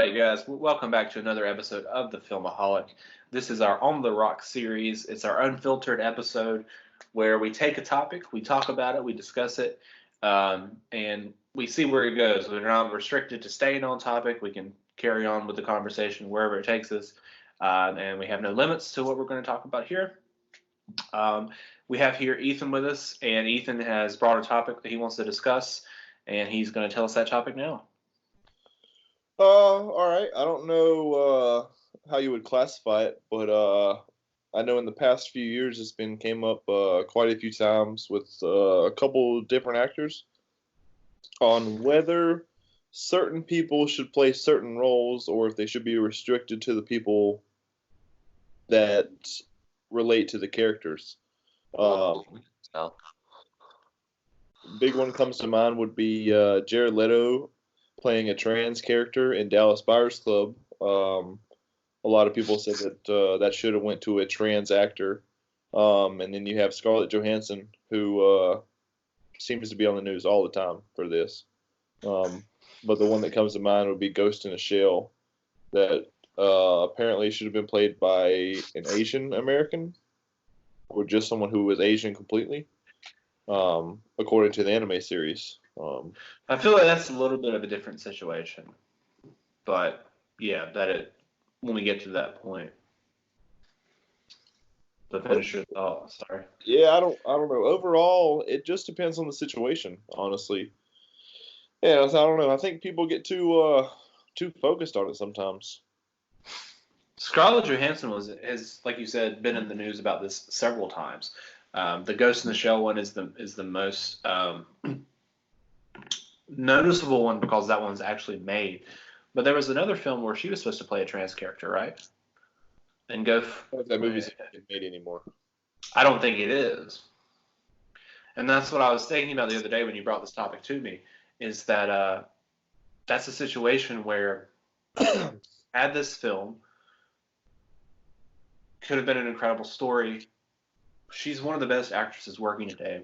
right, guys, welcome back to another episode of the Filmaholic. This is our On the Rock series. It's our unfiltered episode where we take a topic, we talk about it, we discuss it, and we see where it goes. We're not restricted to staying on topic. We can carry on with the conversation wherever it takes us, and we have no limits to what we're going to talk about here. We have here Ethan with us, and Ethan has brought a topic that he wants to discuss, and he's going to tell us that topic now. All right. I don't know how you would classify it, but I know in the past few years it's been came up quite a few times with a couple different actors on whether certain people should play certain roles or if they should be restricted to the people that relate to the characters. Big one comes to mind would be Jared Leto playing a trans character in Dallas Buyers Club. A lot of people said that that should have went to a trans actor. And then you have Scarlett Johansson, who seems to be on the news all the time for this. But the one that comes to mind would be Ghost in a Shell, that apparently should have been played by an Asian American or just someone who was Asian completely, according to the anime series. I feel like that's a little bit of a different situation, but yeah, when we get to that point. The finish your thought. Sorry. Yeah, I don't know. Overall, it just depends on the situation, honestly. Yeah, I don't know. I think people get too focused on it sometimes. Scarlett Johansson has, like you said, been in the news about this several times. The Ghost in the Shell one is the most noticeable one because that one's actually made. But there was another film where she was supposed to play a trans character, right? And go. That movie's not made anymore. I don't think it is. And that's what I was thinking about the other day when you brought this topic to me. Is that that's a situation where had this film could have been an incredible story. She's one of the best actresses working today,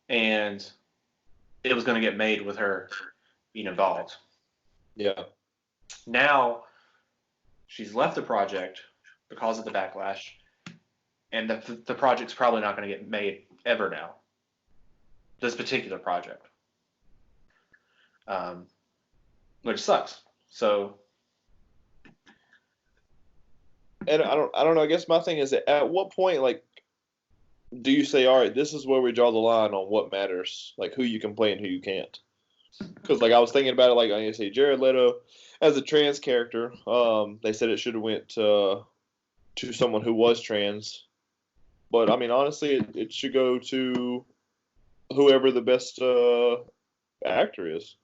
and it was going to get made with her being involved. Yeah. Now, she's left the project because of the backlash, and the project's probably not going to get made ever now. This particular project. Which sucks. So. And I don't know. I guess my thing is that at what point, like, do you say, all right, this is where we draw the line on what matters, like who you can play and who you can't? Because like I was thinking about it, like I say, Jared Leto as a trans character, they said it should have went to someone who was trans, but I mean honestly, it should go to whoever the best actor is,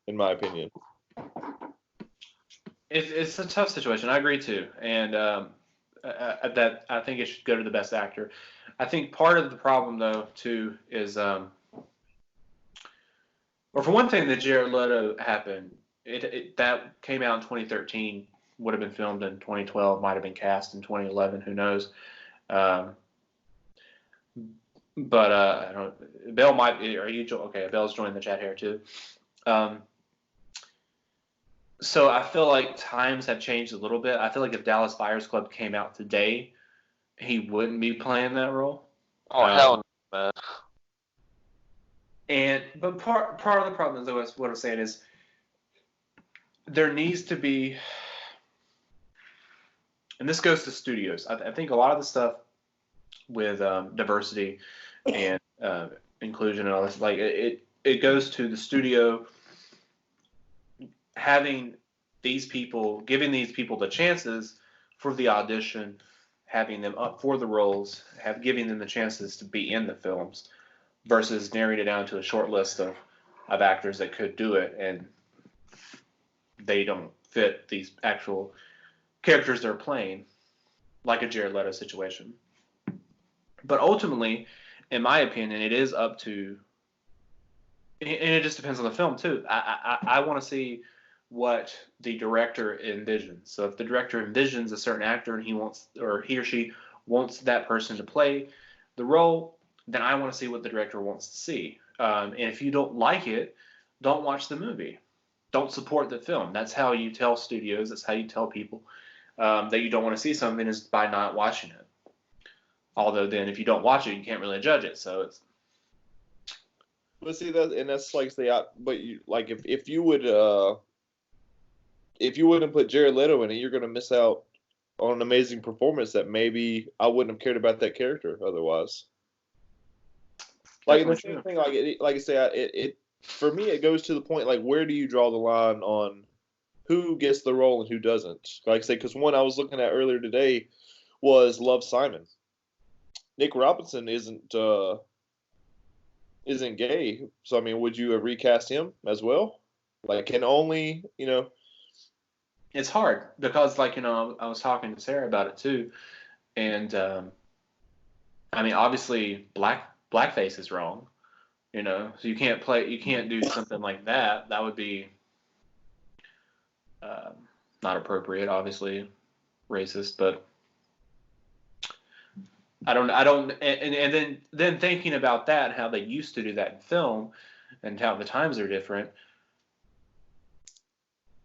in my opinion. It's a tough situation. I agree too, and that I think it should go to the best actor. I think part of the problem, though, too, is, or for one thing, that Jared Leto happened. That came out in 2013. Would have been filmed in 2012. Might have been cast in 2011. Who knows? But I don't. Bell might be. Are you okay? Bell's joining the chat here too. So I feel like times have changed a little bit. I feel like if Dallas Buyers Club came out today, he wouldn't be playing that role. Oh, hell no, man. But part of the problem is what I'm saying is there needs to be, and this goes to studios. I think a lot of the stuff with diversity and inclusion and all this, like it goes to the studio having these people, giving these people the chances for the audition, having them up for the roles, giving them the chances to be in the films, versus narrowing it down to a short list of actors that could do it, and they don't fit these actual characters they're playing, like a Jared Leto situation. But ultimately, in my opinion, it is up to, and it just depends on the film too. I want to see what the director envisions. So if the director envisions a certain actor and he or she wants that person to play the role, then I want to see what the director wants to see. And if you don't like it, don't watch the movie. don't support the film. That's how you tell studios. That's how you tell people that you don't want to see something is by not watching it. Although then, if you don't watch it, you can't really judge it. So it's. But see that, and that's like but you like if you would if you wouldn't put Jared Leto in it, you're gonna miss out on an amazing performance that maybe I wouldn't have cared about that character otherwise. Like the same thing, like I say, it for me it goes to the point like where do you draw the line on who gets the role and who doesn't? Like I say, because one I was looking at earlier today was Love Simon. Nick Robinson isn't gay, so I mean, would you have recast him as well? Like, can only It's hard because, like, I was talking to Sarah about it too, and I mean, obviously, blackface is wrong, so you can't do something like that. That would be not appropriate, obviously, racist, but I don't, and then thinking about that and how they used to do that in film, and how the times are different.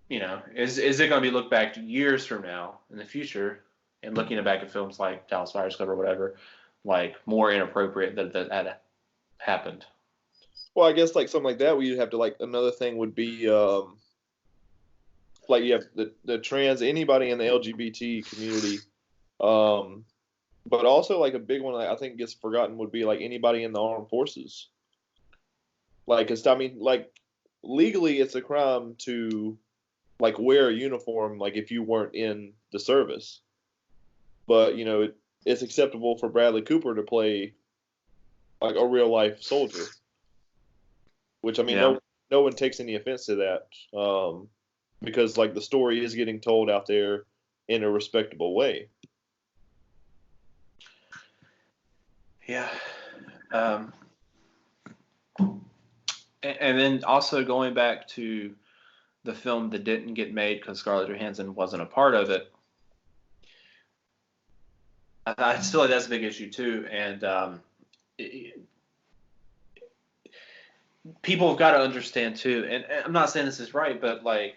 Is it going to be looked back years from now in the future and looking back at films like Dallas Buyers Club or whatever, like more inappropriate that happened? Well, I guess like something like that, we'd have to like another thing would be like you have the trans anybody in the LGBT community, but also like a big one that I think gets forgotten would be like anybody in the armed forces. Like, 'cause I mean, like legally, it's a crime to like wear a uniform like if you weren't in the service, but it's acceptable for Bradley Cooper to play like a real life soldier, which I mean no one takes any offense to that, because like the story is getting told out there in a respectable way. Yeah. And then also going back to the film that didn't get made because Scarlett Johansson wasn't a part of it. I still think that's a big issue too, and people have got to understand too. And I'm not saying this is right, but like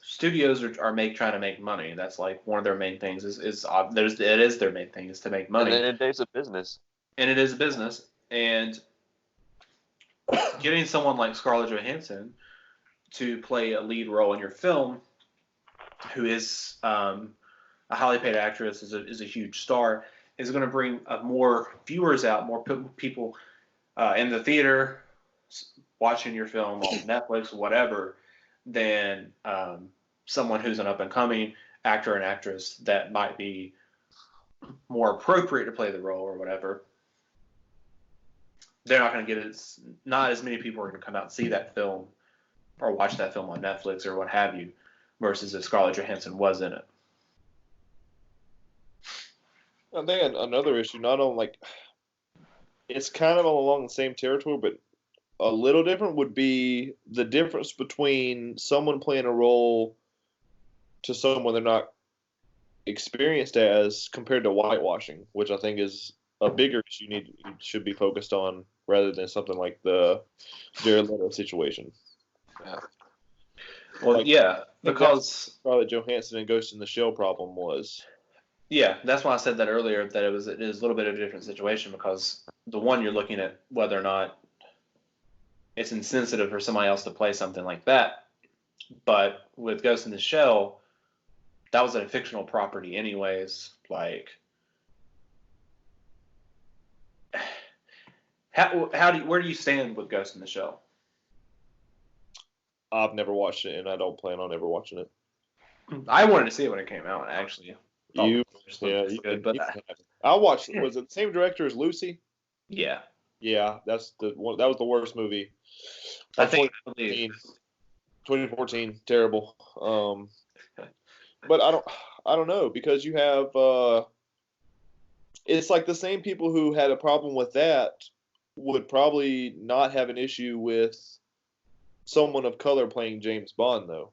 studios are trying to make money. That's like one of their main things. It is their main thing is to make money. And it is a business. And it is a business, and getting someone like Scarlett Johansson to play a lead role in your film, who is a highly paid actress, is a huge star, is going to bring more viewers out, more people in the theater watching your film on Netflix or whatever, than someone who's an up-and-coming actor and actress that might be more appropriate to play the role or whatever. They're not going to get it. Not as many people are going to come out and see that film or watch that film on Netflix or what have you, versus if Scarlett Johansson was in it. I think another issue, not only like it's kind of along the same territory, but a little different, would be the difference between someone playing a role to someone they're not experienced as compared to whitewashing, which I think is a bigger issue you should be focused on rather than something like the Jared Leto situation. Yeah. Well, like, yeah, because Scarlett Johansson and Ghost in the Shell problem was. Yeah, that's why I said that earlier, that it is a little bit of a different situation, because the one, you're looking at whether or not it's insensitive for somebody else to play something like that. But with Ghost in the Shell, that was a fictional property anyways. Like, where do you stand with Ghost in the Shell? I've never watched it, and I don't plan on ever watching it. I wanted to see it when it came out, actually. You good, but I watched. Was it the same director as Lucy? Yeah. Yeah, that's the one. That was the worst movie. I think 2014, terrible. But I don't know, because you have it's like the same people who had a problem with that would probably not have an issue with someone of color playing James Bond, though.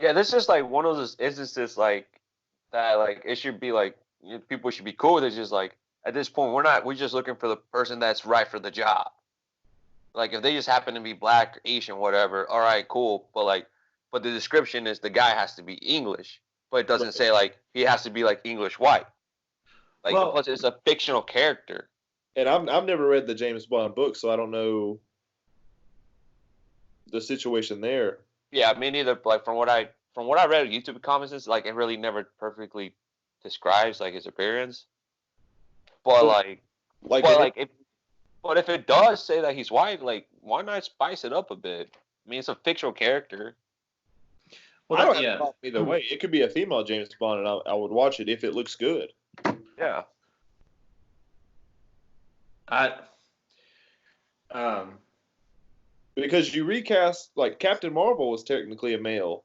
Yeah, this is like one of those instances like that. Like it should be like people should be cool with it. Just like at this point, we're just looking for the person that's right for the job. like if they just happen to be black, Asian, whatever, all right, cool. But the description is the guy has to be English, but it doesn't say like he has to be like English white. Like, Well, plus it's a fictional character. And I've never read the James Bond book, so I don't know the situation there. Yeah, me neither. Like from what I read of YouTube comments, it's like it really never perfectly describes like his appearance. But if it does say that he's white, like why not spice it up a bit? I mean, it's a fictional character. Well, I don't have a problem either way. It could be a female James Bond, and I would watch it if it looks good. Yeah. Because you recast, like, Captain Marvel was technically a male,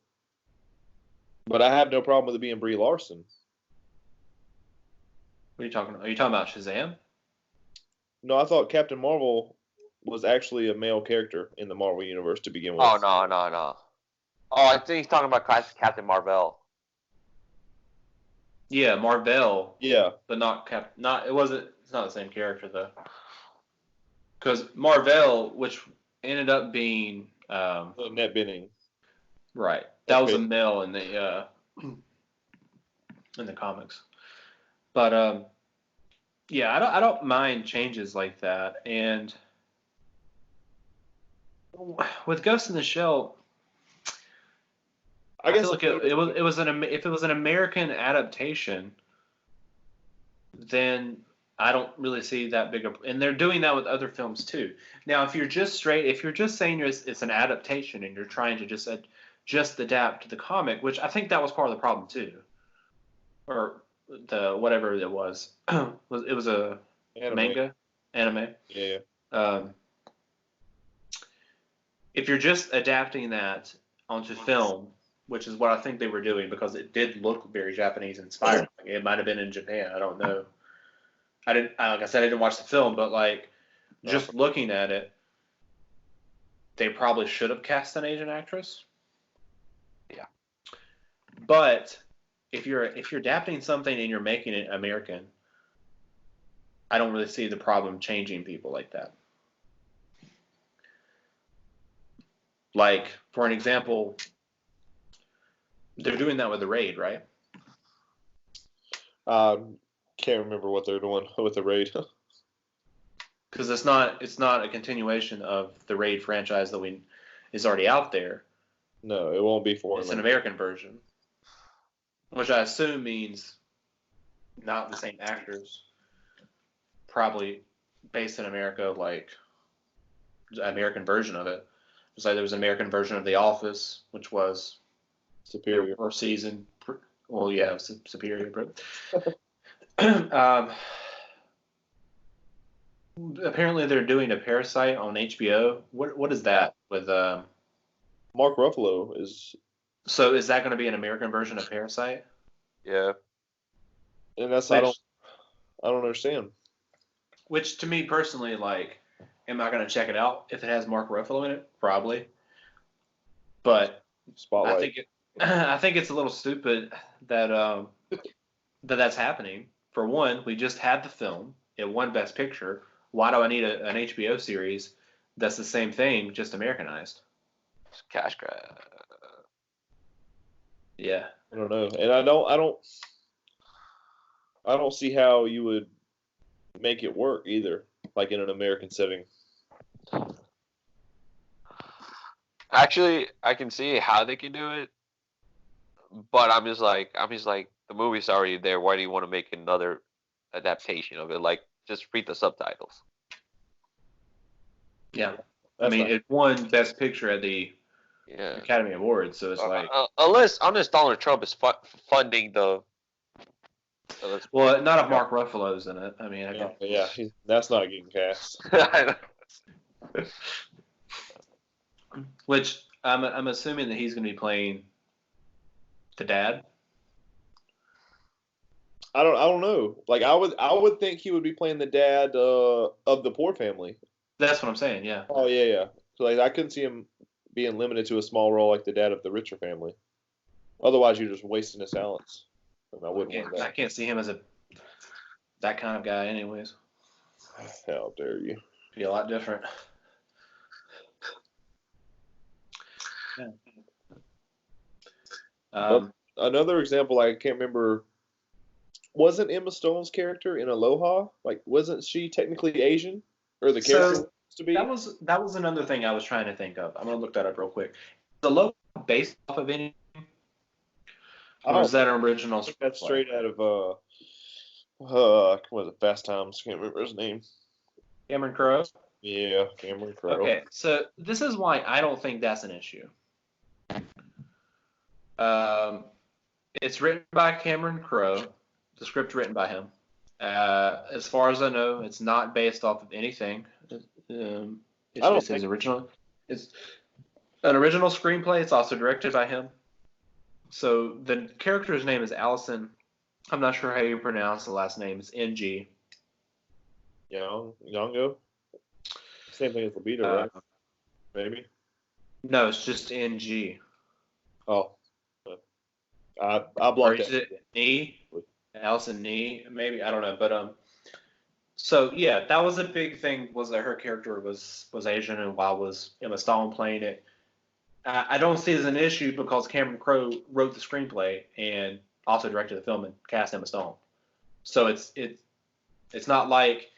but I have no problem with it being Brie Larson. What are you talking about? Are you talking about Shazam? No, I thought Captain Marvel was actually a male character in the Marvel universe to begin with. Oh no. Oh, I think he's talking about Captain Marvel. Yeah, Marvel. Yeah, but not Cap. Not it wasn't. It's not the same character though. Because Marvel, which ended up being Annette Bening. Right, that was a male in the comics. But yeah, I don't mind changes like that. And with Ghost in the Shell, I feel like if it was an American adaptation, then I don't really see that big of, and they're doing that with other films too. Now, if you're just saying it's an adaptation and you're trying to just adapt to the comic, which I think that was part of the problem too, or the whatever it was, it was a anime. Yeah. If you're just adapting that onto film, which is what I think they were doing because it did look very Japanese inspired. It might have been in Japan. I don't know. Like I said, I didn't watch the film, but like just looking at it, they probably should have cast an Asian actress. Yeah. But if you're adapting something and you're making it American, I don't really see the problem changing people like that. Like, for an example, they're doing that with the Raid, right? Can't remember what they're doing with the Raid. Because it's not a continuation of the Raid franchise that is already out there. No, it won't be for. It's an American version, which I assume means not the same actors. Probably based in America, like the American version of it. It's like there was an American version of The Office, which was superior first season. Well, yeah, superior. But apparently, they're doing a Parasite on HBO. What is that with? Mark Ruffalo is. So is that going to be an American version of Parasite? Yeah. And that's I don't understand. Which to me personally, like, am I going to check it out if it has Mark Ruffalo in it? Probably. But Spotlight. I think it's a little stupid that that's happening. For one, we just had the film. It won Best Picture. Why do I need an HBO series that's the same thing, just Americanized? It's cash grab. Yeah. I don't know, and I don't see how you would make it work either, like in an American setting. Actually, I can see how they can do it, but I'm just like the movie's already there. Why do you want to make another adaptation of it? Like, just read the subtitles. Yeah. It won Best Picture at the Academy Awards, so it's like unless Donald Trump is funding the. Well, not if Mark Ruffalo's in it. I mean, that's not getting cast. Which I'm assuming that he's going to be playing the dad. I don't know. Like I would think he would be playing the dad of the poor family. That's what I'm saying. Yeah. Oh yeah. So like I couldn't see him being limited to a small role like the dad of the richer family. Otherwise, you're just wasting his talents. And I wouldn't want that. I can't see him as that kind of guy, anyways. How dare you? Be a lot different. Another example, I can't remember. Wasn't Emma Stone's character in Aloha? Like, wasn't she technically Asian, or the character So was to be? that was another thing I was trying to think of. I'm gonna look that up real quick. The logo based off of any, I or is don't that an original think that's screenplay? straight out of what was it, Fast Times? Can't remember his name. Cameron Crowe. Yeah, Cameron Crowe. Okay, so this is why I don't think that's an issue. It's written by Cameron Crowe. The script written by him. As far as I know, it's not based off of anything. It's just his original. It's an original screenplay. It's also directed by him. So the character's name is Allison. I'm not sure how you pronounce the last name. It's NG. Yongo. Same thing as Lupita, right? Maybe. No, it's just NG. Oh, I blocked it. Or is it Nee? Allison Nee? Maybe, I don't know. But so yeah, that was a big thing. Was that her character was Asian, and why was Emma Stone playing it? I don't see it as an issue because Cameron Crowe wrote the screenplay and also directed the film and cast Emma Stone. So it's not like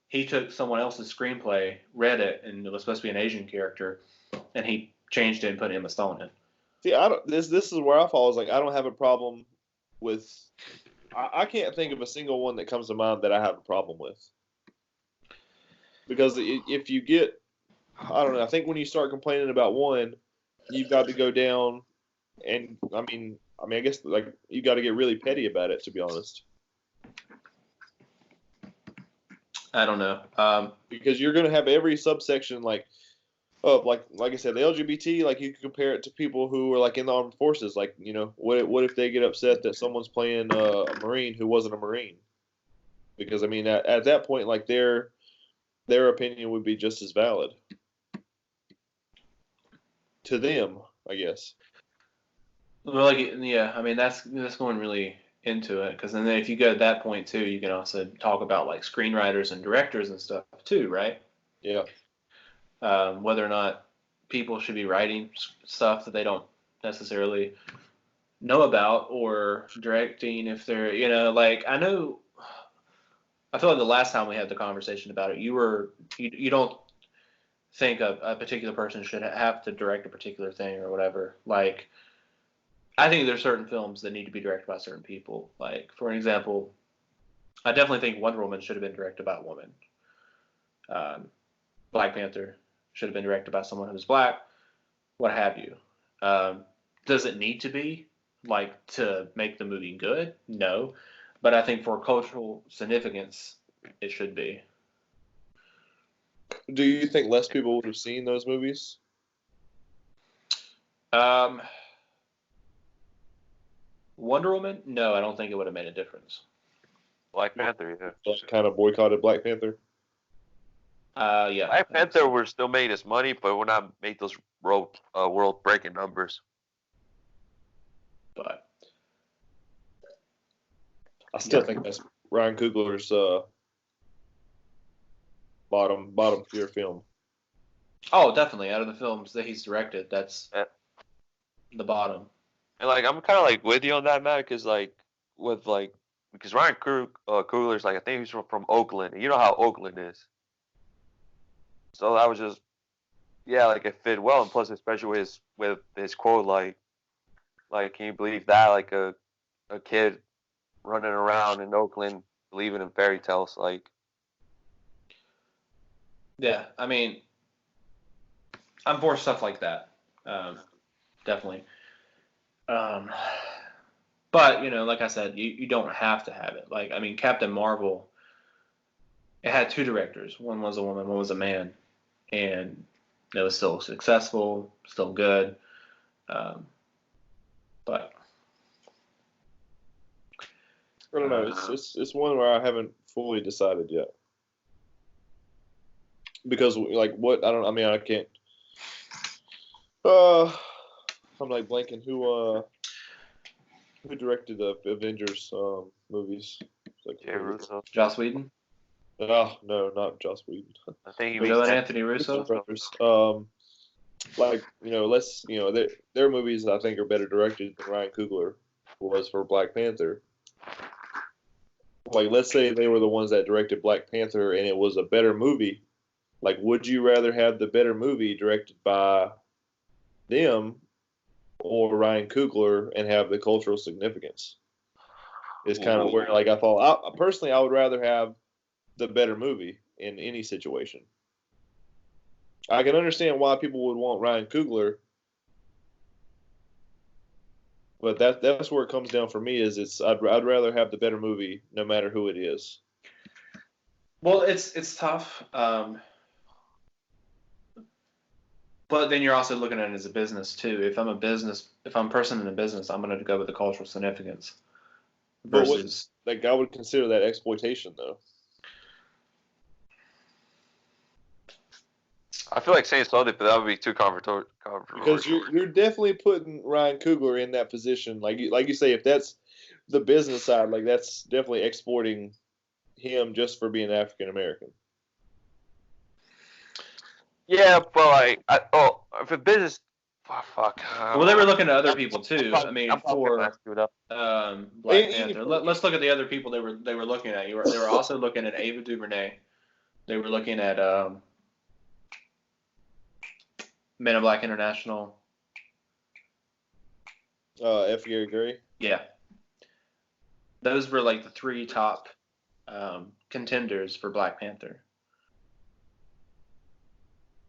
he took someone else's screenplay, read it, and it was supposed to be an Asian character, and he changed it and put Emma Stone in. See, I don't. This is where I fall. Is like I don't have a problem with. I can't think of a single one that comes to mind that I have a problem with. Because if you get, I don't know. I think when you start complaining about one, you've got to go down, and I mean, I guess like you got to get really petty about it. To be honest. I don't know. Because you're going to have every subsection like I said, the LGBT, like you can compare it to people who are like in the armed forces. Like, what if they get upset that someone's playing a Marine who wasn't a Marine? Because I mean, at that point, like their opinion would be just as valid to them, I guess. Well, I mean that's going really into it, because then if you go to that point too, you can also talk about like screenwriters and directors and stuff too, right? Yeah. Whether or not people should be writing stuff that they don't necessarily know about, or directing if they're, like I feel like the last time we had the conversation about it, you don't think a particular person should have to direct a particular thing or whatever. Like, I think there's certain films that need to be directed by certain people. Like, for an example, I definitely think Wonder Woman should have been directed by a woman. Black Panther should have been directed by someone who's black, what have you. Does it need to be, like, to make the movie good? No. But I think for cultural significance, it should be. Do you think less people would have seen those movies? Wonder Woman? No, I don't think it would have made a difference. Black Panther, yeah. Kind of boycotted Black Panther? Yeah. Black Panther were still made us money, but we're not made those world-breaking numbers. But I still think that's Ryan Coogler's bottom tier film. Oh, definitely. Out of the films that he's directed, that's the bottom. And like I'm kind of like with you on that, Matt, because because Ryan Coogler's like, I think he's from Oakland, and you know how Oakland is. So that was just, yeah, like it fit well, and plus especially with his quote, like can you believe that, like a kid running around in Oakland believing in fairy tales, like. Yeah, I mean, I'm for stuff like that, definitely. But like I said, you don't have to have it. Like, I mean, Captain Marvel, it had two directors. One was a woman, one was a man, and it was still successful, still good. But I don't know. It's one where I haven't fully decided yet. Because like what I mean I can't. I'm like blanking who directed the Avengers memovies. Like Jay Russo. Joss Whedon? Oh no, not Joss Whedon. I think he and Anthony Russo. Brothers. like their movies I think are better directed than Ryan Coogler was for Black Panther. Like, let's say they were the ones that directed Black Panther and it was a better movie. Like, would you rather have the better movie directed by them or Ryan Coogler and have the cultural significance? Is kind of where, like, I thought. Personally, I would rather have the better movie in any situation. I can understand why people would want Ryan Coogler, but that's where it comes down for me. I'd rather have the better movie, no matter who it is. Well, it's tough, but then you're also looking at it as a business too. If I'm a person in a business, I'm going to go with the cultural significance versus. Like, I would consider that exploitation, though. I feel like saying something, but that would be too controversial. Because you're definitely putting Ryan Coogler in that position. Like you say, if that's the business side, like, that's definitely exploiting him just for being African American. Yeah, but like, if a business, fuck. Well, they were looking at other people too. I mean, for Black Any Panther. Let's look at the other people they were looking at. They were also looking at Ava DuVernay. They were looking at Men in Black International. F. Gary Gray. Yeah, those were like the three top contenders for Black Panther.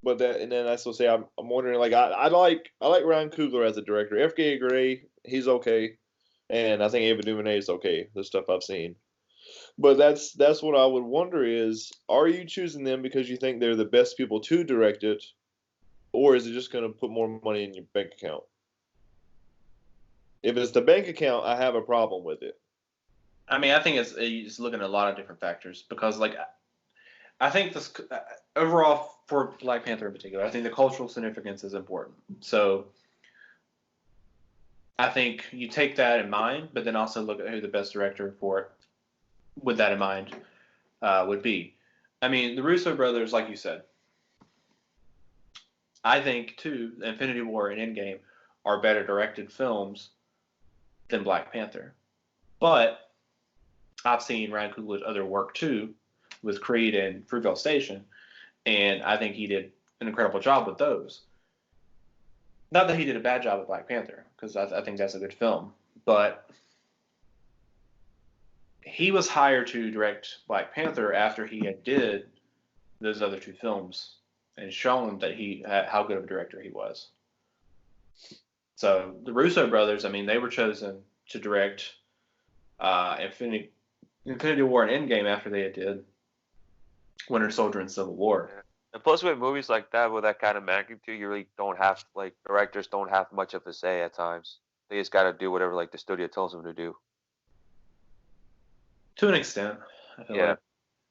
But then that's what I say. I'm wondering, like, I like Ryan Coogler as a director. F. Gary Gray, he's okay, and I think Ava DuVernay is okay. The stuff I've seen. But that's what I would wonder is, are you choosing them because you think they're the best people to direct it, or is it just going to put more money in your bank account? If it's the bank account, I have a problem with it. I mean, I think it's looking at a lot of different factors because, like, I think this overall for Black Panther in particular, I think the cultural significance is important. So I think you take that in mind, but then also look at who the best director for it with that in mind would be. I mean, the Russo brothers, like you said, I think too, Infinity War and Endgame are better directed films than Black Panther. But I've seen Ryan Coogler's other work too, with Creed and Fruitvale Station, and I think he did an incredible job with those. Not that he did a bad job with Black Panther, because I think that's a good film, but he was hired to direct Black Panther after he had did those other two films and shown that how good of a director he was. So the Russo brothers, I mean, they were chosen to direct Infinity War and Endgame after they had did Winter Soldier and Civil War. And plus, with movies like that, with that kind of magnitude, you really don't have, like, directors don't have much of a say at times. They just got to do whatever, like, the studio tells them to do. To an extent, I feel like.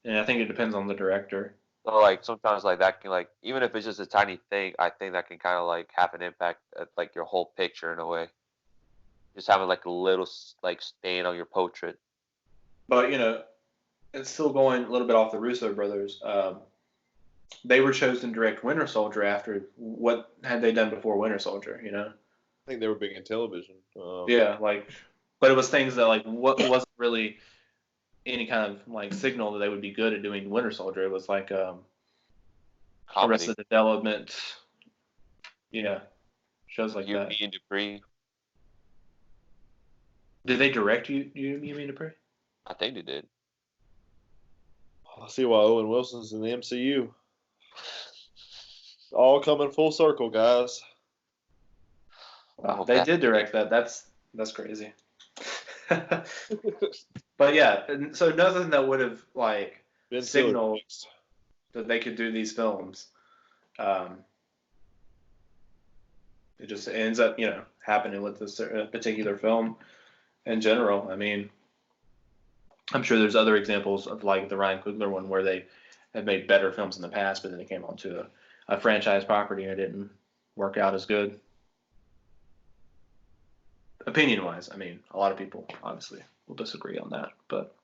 And I think it depends on the director. So, like, sometimes, like, that can, like, even if it's just a tiny thing, I think that can kind of, like, have an impact at, like, your whole picture in a way. Just having, like, a little, like, stain on your portrait. But, it's still going a little bit off the Russo brothers. They were chosen to direct Winter Soldier after what had they done before Winter Soldier, I think they were big in television. Yeah, like, but it was things that, like, what wasn't really any kind of, like, signal that they would be good at doing Winter Soldier. It was like Arrested Development, shows like that. You and Dupree. Did they direct you mean Dupree? I think they did. I see why Owen Wilson's in the MCU. All coming full circle, guys. Wow, they did direct that. That's crazy. But yeah, so nothing that would have, like, been signaled that they could do these films. It just ends up, happening with this particular film in general. I mean, I'm sure there's other examples of, like, the Ryan Coogler one where they have made better films in the past, but then it came onto a franchise property and it didn't work out as good. Opinion-wise, I mean, a lot of people obviously will disagree on that, but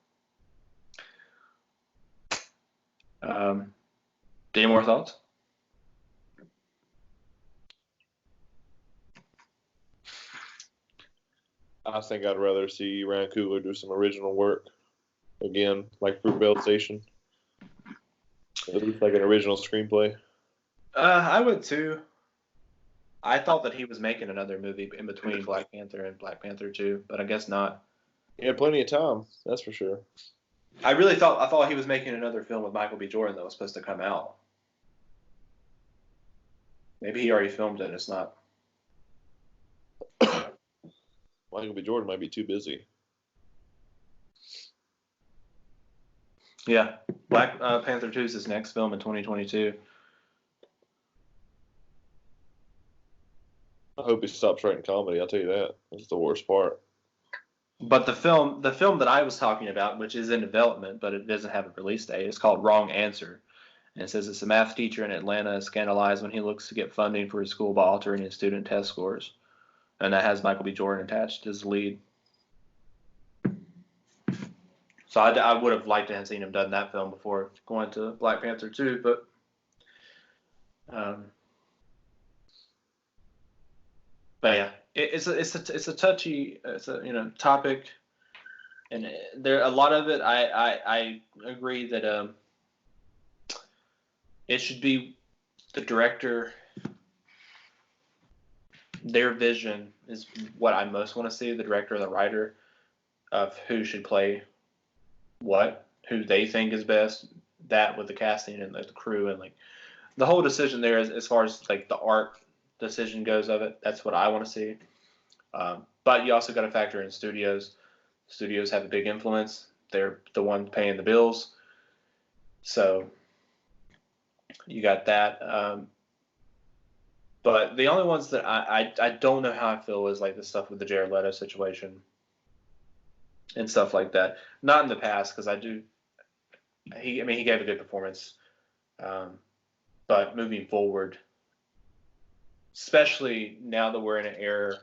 any more thoughts? I think I'd rather see Ryan Coogler do some original work again, like Fruitvale Station. At least like an original screenplay. I would too. I thought that he was making another movie in between Black Panther and Black Panther 2, but I guess not. He had plenty of time, that's for sure. I thought he was making another film with Michael B. Jordan that was supposed to come out. Maybe he already filmed it and it's not. Michael B. Jordan might be too busy. Yeah, Black Panther 2 is his next film in 2022. I hope he stops writing comedy. I'll tell you that. That's the worst part. But the film that I was talking about, which is in development, but it doesn't have a release date, it's called Wrong Answer. And it says it's a math teacher in Atlanta is scandalized when he looks to get funding for his school by altering his student test scores. And that has Michael B. Jordan attached as the lead. So I would have liked to have seen him done that film before going to Black Panther 2, but yeah, it's a touchy topic, and there a lot of it. I agree that it should be the director. Their vision is what I most want to see. The director and the writer of who should play what, who they think is best. That with the casting and the crew and like the whole decision there, as far as like the art decision goes of it. That's what I want to see. But you also got to factor in studios. Studios have a big influence. They're the one paying the bills. So you got that. But the only ones that I don't know how I feel is like the stuff with the Jared Leto situation and stuff like that. Not in the past, because he gave a good performance. But moving forward, especially now that we're in an era,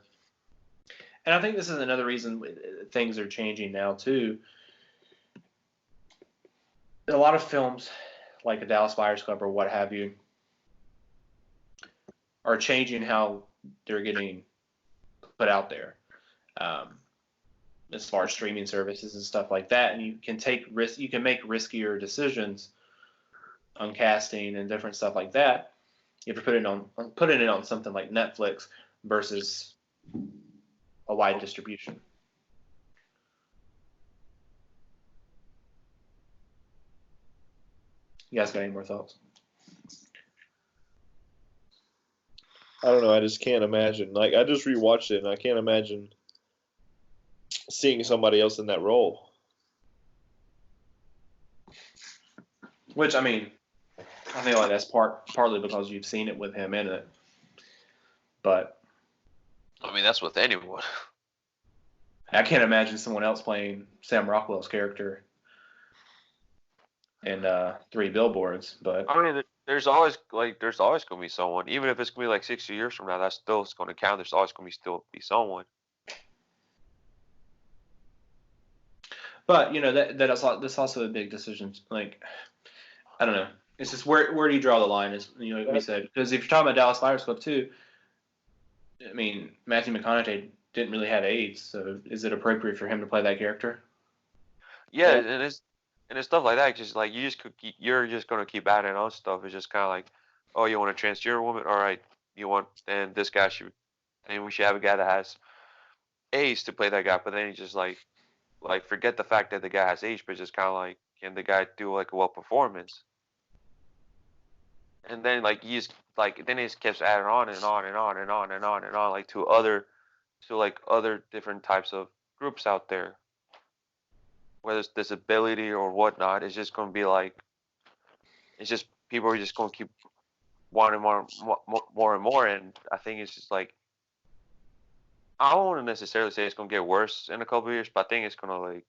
and I think this is another reason things are changing now too. A lot of films, like a Dallas Buyers Club or what have you, are changing how they're getting put out there, as far as streaming services and stuff like that. And you can take risk, you can make riskier decisions on casting and different stuff like that. If you're putting it on something like Netflix versus a wide distribution. You guys got any more thoughts? I don't know. I just can't imagine. Like, I just rewatched it, and I can't imagine seeing somebody else in that role. Which, I mean, I feel like that's partly because you've seen it with him in it. But I mean, that's with anyone. I can't imagine someone else playing Sam Rockwell's character in 3 Billboards. But I mean, there's always gonna be someone, even if it's gonna be like 60 years from now. That's still gonna count. There's always gonna be someone. But that's also a big decision. Like, I don't know. It's just where do you draw the line? Is like we said, because if you're talking about Dallas Buyers Club too, I mean Matthew McConaughey didn't really have AIDS, so is it appropriate for him to play that character? Yeah, and it's stuff like that. Just like you're just gonna keep adding on stuff. It's just kind of like, oh, you want a transgender woman? All right, and this guy and we should have a guy that has AIDS to play that guy. But then you just like forget the fact that the guy has AIDS, but just kind of like, can the guy do like a well performance? And then like he just keeps adding on and on and on and on and on and on, like to other different types of groups out there, whether it's disability or whatnot. It's just going to be like, it's just people are just going to keep wanting more and more. And I think it's just like, I don't want to necessarily say it's going to get worse in a couple of years, but I think it's going to like,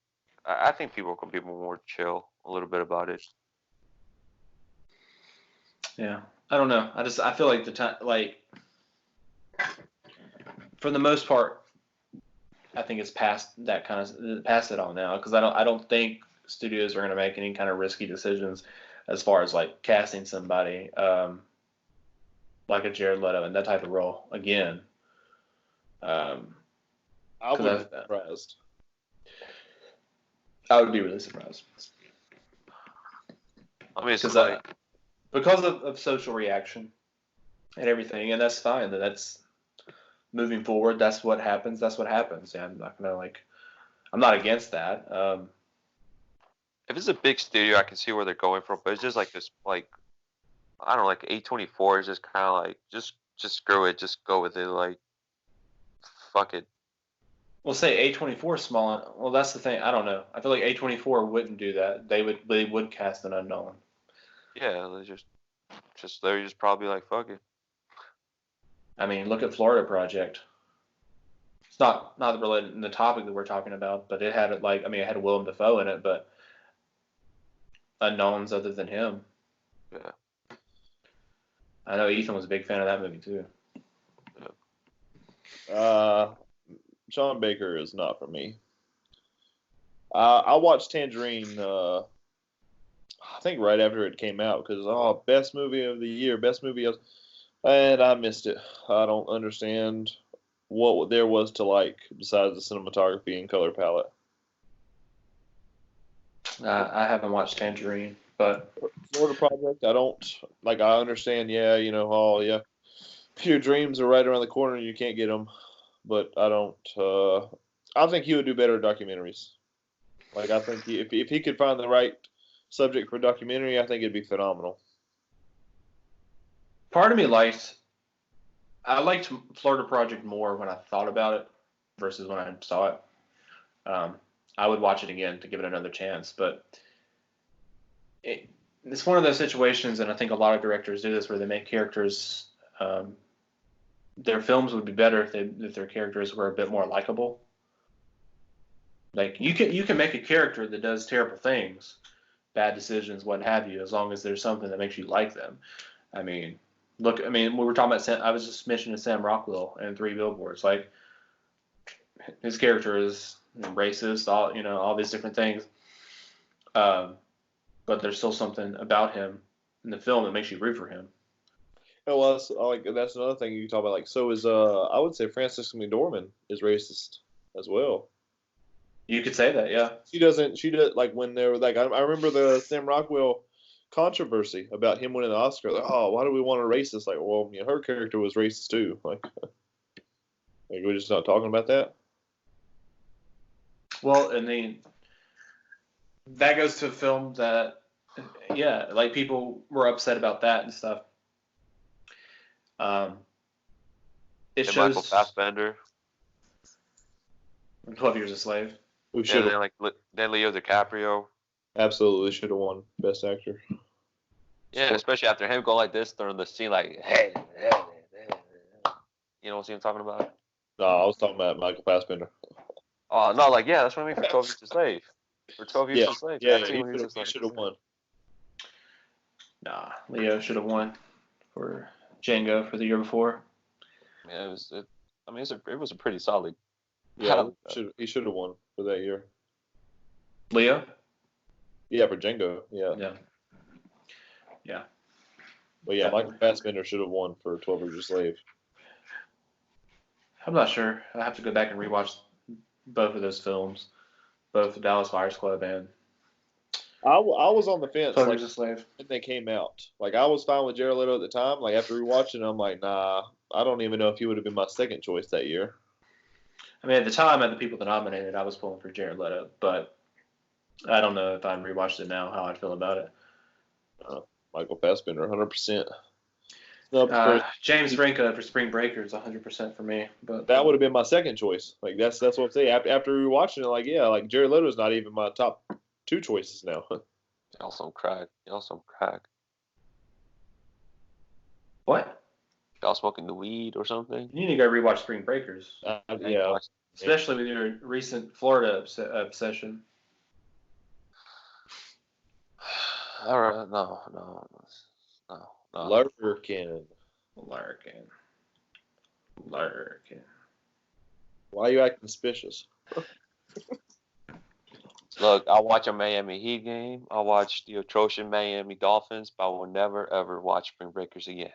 I think people are going to be more chill a little bit about it. Yeah, I don't know. I feel like the time, like, for the most part, I think it's past it all now, because I don't think studios are going to make any kind of risky decisions as far as like casting somebody like a Jared Leto in that type of role again. I would be 'Cause surprised. I would be really surprised. I mean, it's Because like, because of social reaction and everything, and that's fine. That's moving forward. That's what happens. That's what happens. Yeah, I'm not gonna I'm not against that. if it's a big studio, I can see where they're going from. But it's just like this, like I don't know, like A24 is just kind of like just screw it, just go with it, like fuck it. We'll say A24 small. Well, that's the thing. I don't know. I feel like A24 wouldn't do that. They would cast an unknown. Yeah, they're just probably like fuck it. I mean, look at Florida Project. It's not related in the topic that we're talking about, but it had it had Willem Dafoe in it, but unknowns other than him. Yeah. I know Ethan was a big fan of that movie too. Sean Baker is not for me. I watched Tangerine. I think right after it came out because best movie of the year, best movie of, and I missed it. I don't understand what there was to like besides the cinematography and color palette. I haven't watched Tangerine, but Florida Project, I don't like. I understand, yeah, your dreams are right around the corner and you can't get them, but I don't. I think he would do better at documentaries. Like I think if he could find the right subject for a documentary, I think it'd be phenomenal. part of me I liked Florida Project more when I thought about it versus when I saw it. I would watch it again to give it another chance, but it's one of those situations, and I think a lot of directors do this, where they make characters. Their films would be better if their characters were a bit more likable. Like you can make a character that does terrible things, bad decisions, what have you, as long as there's something that makes you like them. I mean, look, I mean, we were talking about I was just mentioning Sam Rockwell in Three Billboards. Like his character is racist, all these different things. But there's still something about him in the film that makes you root for him. Oh, well, that's another thing you can talk about. Like, so is I would say Frances McDormand is racist as well. You could say that, yeah. She doesn't. She does like when they were like I remember the Sam Rockwell controversy about him winning the Oscar. Like, oh, why do we want a racist? Like, well, her character was racist too. Like we're just not talking about that. Well, and then that goes to a film that, yeah, like people were upset about that and stuff. It And shows Michael Fassbender. 12 Years a Slave. We Yeah, should then Leo DiCaprio. absolutely should have won Best Actor. Yeah, especially after him going like this during the scene, like, hey, you know what I'm talking about? No, I was talking about Michael Fassbender. Oh no, like yeah, that's what I mean for 12 Years a Slave. For 12 Years a Slave. Yeah, That scene when he was just he like, should have won. Nah, Leo should have won for Django for the year before. Yeah, it was a pretty solid. Yeah, he should have won for that year. Leo? Yeah, for Django. Yeah. Yeah. Yeah. But yeah, Michael Fassbender should have won for 12 Years a Slave. I'm not sure. I have to go back and rewatch both of those films, both the Dallas Buyers Club and I was on the fence 12 like Years a Slave. when they came out. Like I was fine with Jared Leto at the time. Like after rewatching, I'm like, nah, I don't even know if he would have been my second choice that year. I mean, at the time, at the people that nominated, I was pulling for Jared Leto, but I don't know if I'd rewatched it now, how I'd feel about it. Michael Fassbender, 100%. James Franco for Spring Breakers, 100% for me. But that would have been my second choice. Like that's what I'm saying. After rewatching it, like yeah, like Jared Leto's not even my top two choices now. Y'all some crack. What? Y'all smoking the weed or something? You need to go rewatch Spring Breakers, Yeah. especially with your recent Florida obsession. All right, no. Larkin. Why are you acting suspicious? Look, I watch a Miami Heat game. I watch the atrocious Miami Dolphins, but I will never ever watch Spring Breakers again.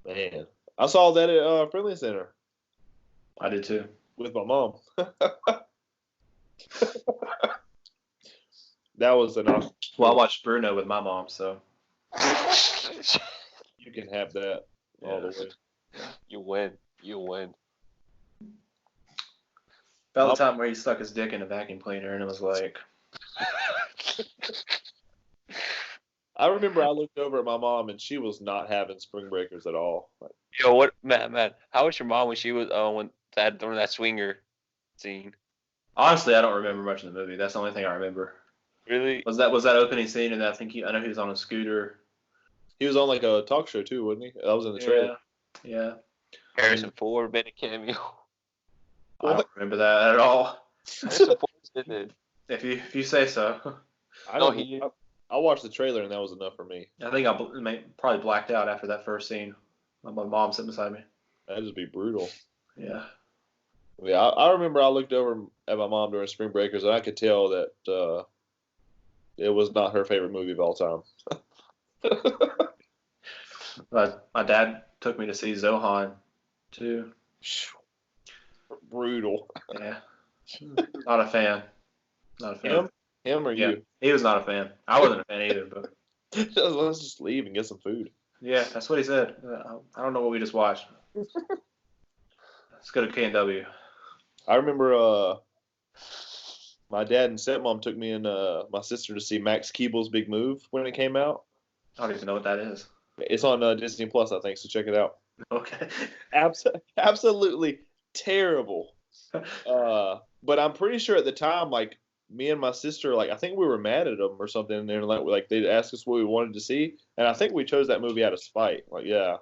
Man, I saw that at Friendly Center. I did too. with my mom. That was an awesome. Well, I watched Bruno with my mom, so You can have that all the way. You win. You win. about the time where he stuck his dick in a vacuum cleaner, and it was like, I remember I looked over at my mom and she was not having Spring Breakers at all. Like, Yo, what, man? How was your mom when she was when during that swinger scene? honestly, I don't remember much of the movie. That's the only thing I remember. Really? Was that opening scene? And I think I know he was on a scooter. he was on like a talk show too, wasn't he? That was in the trailer. Yeah. Harrison Ford made a cameo. I don't remember that at all. Harrison Ford did it. If you say so. I watched the trailer and that was enough for me. I think I probably blacked out after that first scene. My mom sitting beside me. That'd just be brutal. Yeah. Yeah, I remember I looked over at my mom during Spring Breakers and I could tell that it was not her favorite movie of all time. But my dad took me to see Zohan too. Brutal. Yeah. Not a fan. Not a fan. Him or Yeah. you? He was not a fan. I wasn't a fan either, but Let's just leave and get some food. yeah, that's what he said. I don't know what we just watched. Let's go to K&W. I remember my dad and stepmom took me and my sister to see Max Keeble's Big Move when it came out. I don't even know what that is. It's on Disney Plus, I think, so check it out. Okay. Absolutely terrible. But I'm pretty sure at the time, like, me and my sister, like, I think we were mad at them or something, and they're like they'd ask us what we wanted to see, and I think we chose that movie out of spite. Like, yeah.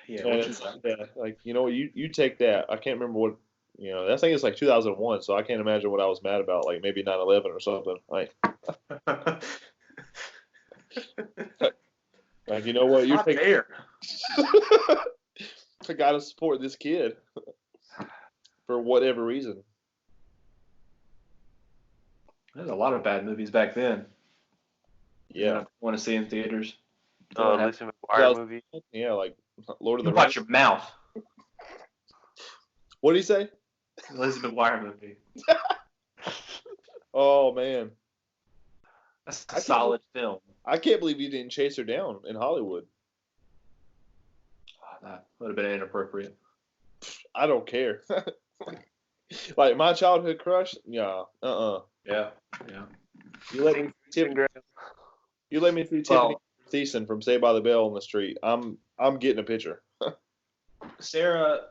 Yeah, like, you know, you take that. I can't remember what, you know, that thing is like 2001, so I can't imagine what I was mad about, like maybe 9/11 or something. Like, you know what, you're fair. I gotta support this kid for whatever reason. There's a lot of bad movies back then. Yeah, I want to see in theaters. Lizzie McGuire movie. Yeah, like Lord of the Watch Rings. your mouth. What did he say? Lizzie McGuire movie. Oh man, That's a solid film. I can't believe you didn't chase her down in Hollywood. Oh, that would have been inappropriate. I don't care. Like my childhood crush, yeah, Yeah. You let me see Tiffany Thiessen from Saved by the Bell on the street. I'm getting a picture. Sarah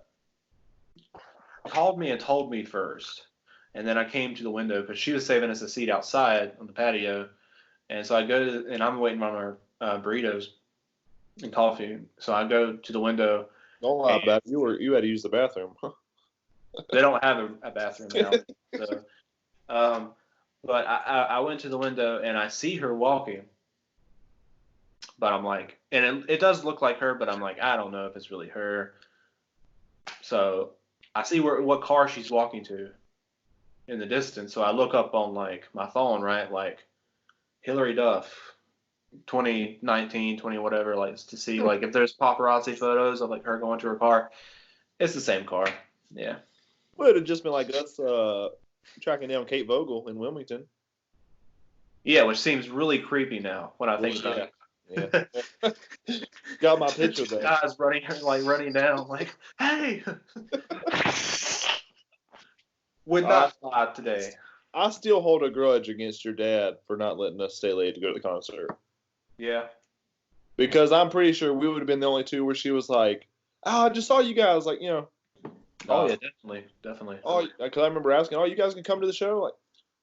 called me and told me first, and then I came to the window because she was saving us a seat outside on the patio, and so I go and I'm waiting on our burritos and coffee. So I go to the window. Don't lie about it. You had to use the bathroom. They don't have a bathroom now. So, but I went to the window and I see her walking. But I'm like, and it does look like her, but I'm like, I don't know if it's really her. So I see what car she's walking to in the distance. So I look up on like my phone, right? Like Hillary Duff, 2019, 20 whatever, like to see like if there's paparazzi photos of like her going to her car. It's the same car. Yeah. Well, it'd have just been like us tracking down Kate Vogel in Wilmington. Yeah, which seems really creepy now when I think about it. Yeah. Got my picture there. Guys running down, like, hey! Would not fly today. I still hold a grudge against your dad for not letting us stay late to go to the concert. Yeah. Because I'm pretty sure we would have been the only two where she was like, I just saw you guys, like, you know. Oh, yeah, definitely. Oh, because I remember asking, you guys can come to the show? Like,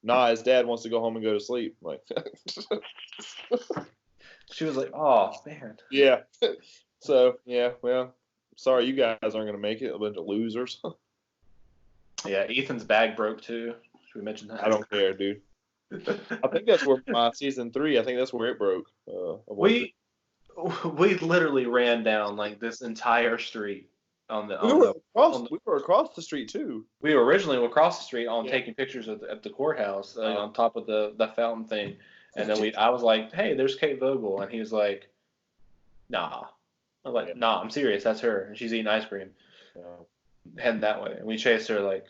nah, his dad wants to go home and go to sleep. Like, she was like, oh, man. Yeah. So, yeah, well, sorry you guys aren't going to make it. A bunch of losers. Yeah, Ethan's bag broke, too. Should we mention that? I don't care, dude. I think that's where my season 3, I think that's where it broke. We literally ran down, like, this entire street. We were across the street too. We were originally across the street taking pictures at the courthouse on top of the fountain thing, and then I was like, "Hey, there's Kate Vogel," and he was like, "Nah." I'm like, nah, I'm serious. That's her, and she's eating ice cream, heading that way, and we chased her. Like,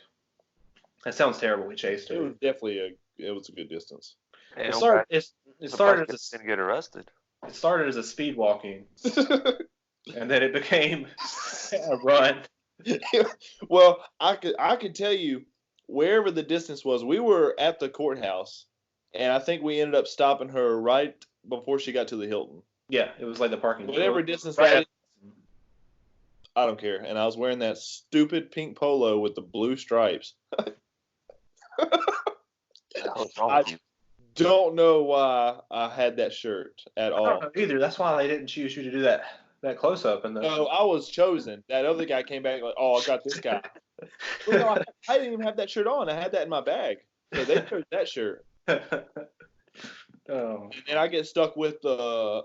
that sounds terrible. We chased It her. was definitely it was a good distance. Hey, It I'm started. glad- It I'm started surprised as you didn't get arrested. it started as a speed walking, and then it became a run. Well, I could tell you wherever the distance was, we were at the courthouse, and I think we ended up stopping her right before she got to the Hilton. Yeah, it was like the parking. Whatever distance Right that at- is, I don't care. And I was wearing that stupid pink polo with the blue stripes. What's wrong I with you? don't know why I had that shirt at I all. don't know either. That's why they didn't choose you to do that close up. And No, I was chosen. That other guy came back like, oh, I got this guy. Well, no, I didn't even have that shirt on. I had that in my bag. So they chose that shirt. Oh. And I get stuck with the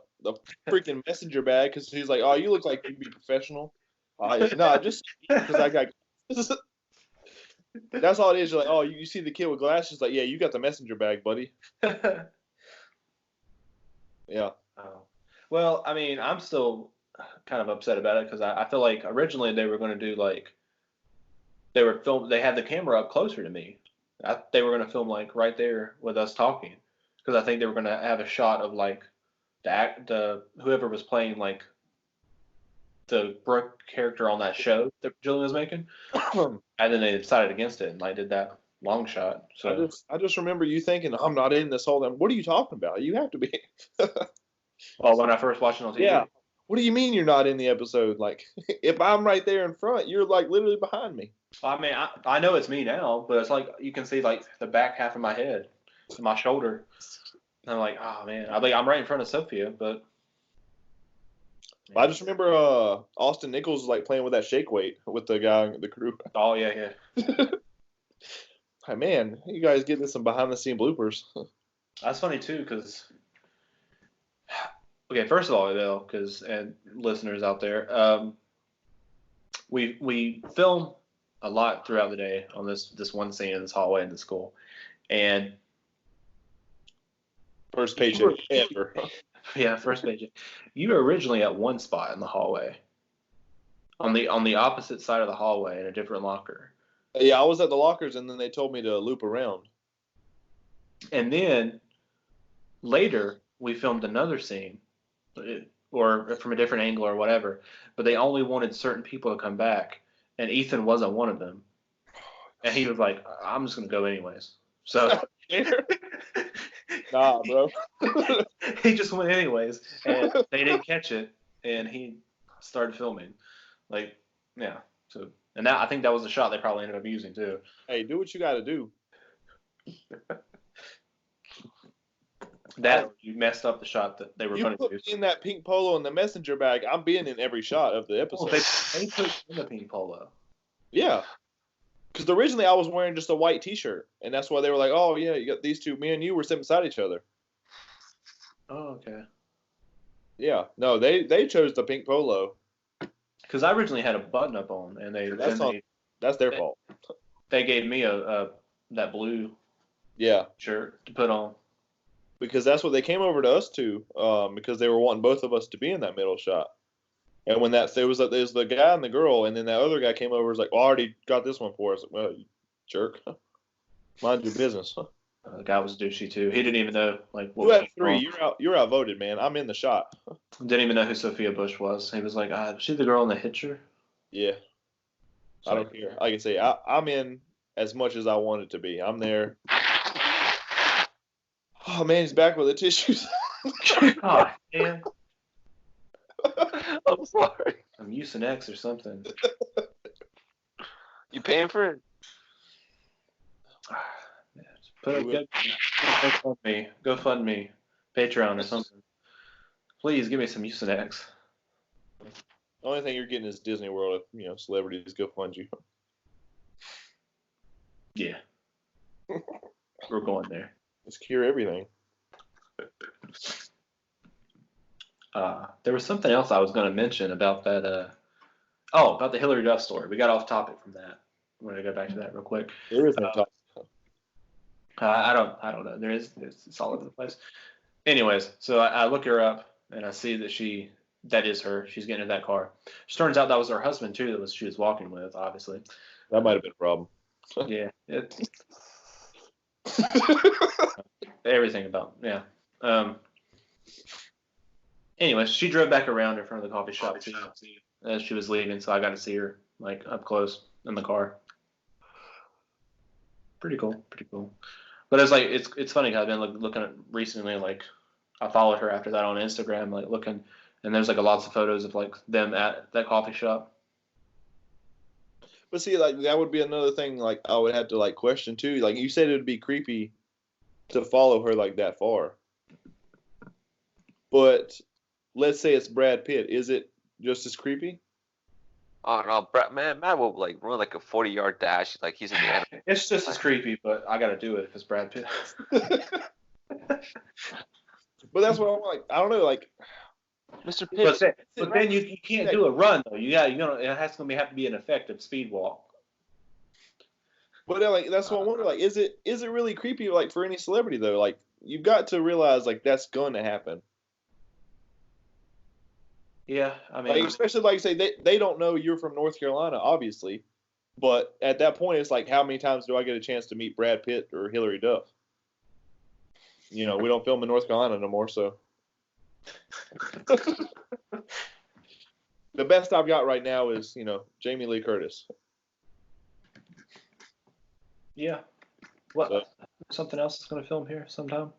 freaking messenger bag because he's like, oh, you look like you'd be professional. No, just because I got. That's all it is. You're like, oh, you see the kid with glasses? Like, yeah, you got the messenger bag, buddy. Yeah. Oh. Well, I mean, I'm still kind of upset about it because I feel like originally they were going to do like they had the camera up closer to me. They were going to film like right there with us talking because I think they were going to have a shot of like the whoever was playing like the Brooke character on that show that Julian was making, and then they decided against it and like did that long shot. So I just remember you thinking, I'm not in this whole. What are you talking about? You have to be. well, when I first watched it on TV, Yeah. What do you mean you're not in the episode? Like, if I'm right there in front, you're like literally behind me. I mean, I know it's me now, but it's like you can see like the back half of my head, and my shoulder. And I'm like, oh man, I'm right in front of Sophia, but I just remember Austin Nichols was like playing with that shake weight with the guy, the crew. oh yeah. Hey man, you guys getting some behind the scene bloopers. That's funny too, because okay, first of all, Bill, and listeners out there, we film a lot throughout the day on this one scene in this hallway in the school, and First paycheck ever. yeah, first page. You were originally at one spot in the hallway, on the opposite side of the hallway in a different locker, Yeah, I was at the lockers and then they told me to loop around. and then later we filmed another scene, or from a different angle or whatever, but they only wanted certain people to come back, and Ethan wasn't one of them, and he was like, I'm just gonna go anyways. So Nah, bro. he just went anyways, and they didn't catch it, and he started filming. Like, yeah. So, and I think that was the shot they probably ended up using too. Hey, do what you got to do. That or you messed up the shot that they were You going to put use. me in that pink polo in the messenger bag. I'm being in every shot of the Oh, episode. they put in the pink polo. Yeah. Because originally I was wearing just a white T-shirt, and that's why they were like, "Oh yeah, you got these two. Me and you were sitting beside each other." Oh, okay. Yeah. No, they chose the pink polo. Because I originally had a button up on, and That's their fault. they gave me a that blue Yeah. shirt to put on. Because that's what they came over to us to, because they were wanting both of us to be in that middle shot. And when there was the guy and the girl, and then that other guy came over, and was like, "Well, I already got this one for us." Like, well, you jerk, mind your business. The guy was douchey too. He didn't even know like what You was had going three. on. You're outvoted, man. I'm in the shot. Didn't even know who Sophia Bush was. He was like, "Was she the girl in the hitcher?" Yeah, I don't care. Like I say, I'm in as much as I wanted to be. I'm there. Oh man, he's back with the tissues. God damn. I'm sorry. I'm Mucinex or something. You paying for it? Yeah, just put it, GoFundMe, Patreon or something. Please give me some Mucinex. The only thing you're getting is Disney World. If celebrities go fund you. Yeah. We're going there. Let's cure everything. There was something else I was going to mention about that. About the Hillary Duff story. We got off topic from that. I'm going to go back to that real quick. There is no topic. I don't know. It's all over the place. Anyways, so I look her up and I see that she that is her. She's getting in that car. It turns out that was her husband too. She was walking with, obviously. That might have been a problem. Yeah. Everything about Anyway, she drove back around in front of the coffee shop too, as she was leaving, so I got to see her like up close in the car. Pretty cool. But it's like it's funny because I've been looking at recently, like I followed her after that on Instagram, like looking, and there's like lots of photos of like them at that coffee shop. But see, like that would be another thing. Like I would have to like question too. Like you said, it would be creepy to follow her like that far. But let's say it's Brad Pitt. Is it just as creepy? Oh no, Brad, Matt will like run like a 40-yard dash, like he's in the NFL. It's just as creepy, but I got to do it if it's Brad Pitt. But that's what I'm like. I don't know, like Mr. Pitt. But then you can't do a run though. It has to have to be an effective speed walk. But like that's what I wonder. Like, is it really creepy? Like for any celebrity though, like you've got to realize like that's going to happen. Yeah, I mean, like, especially like say they don't know you're from North Carolina, obviously. But at that point, it's like how many times do I get a chance to meet Brad Pitt or Hillary Duff? We don't film in North Carolina no more, so. The best I've got right now is, Jamie Lee Curtis. Yeah. What? So, something else is going to film here sometime?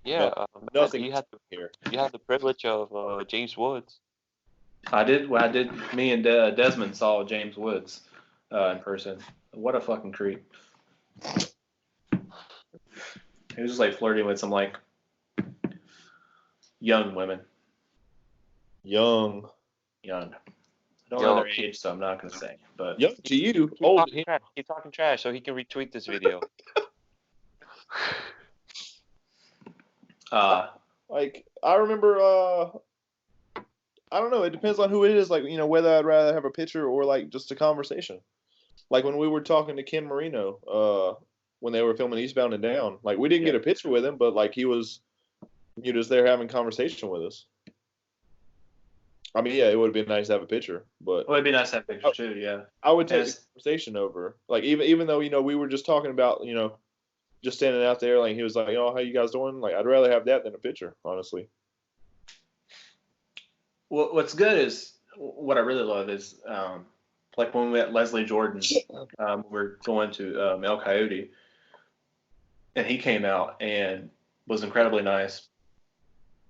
Yeah. Nothing you had here. You had the privilege of James Woods. I did. Well, I did. Me and Desmond saw James Woods in person. What a fucking creep. He was just like flirting with some like young women. Young. I don't know their age, so I'm not gonna say. But young to you, old. Keep talking trash so he can retweet this video. Like I remember. I don't know. It depends on who it is. Like whether I'd rather have a picture or like just a conversation. Like when we were talking to Ken Marino, when they were filming Eastbound and Down, like we didn't get a picture with him, but like he was, just there having conversation with us. I mean, yeah, it would have been nice to have a picture, but it'd be nice to have a picture too. Yeah, I would take the conversation over. Like even though we were just talking about just standing out there, like he was like, how you guys doing? Like I'd rather have that than a picture, honestly. Well, what's good is what I really love is like when we met Leslie Jordan, we're going to El Coyote, and he came out and was incredibly nice,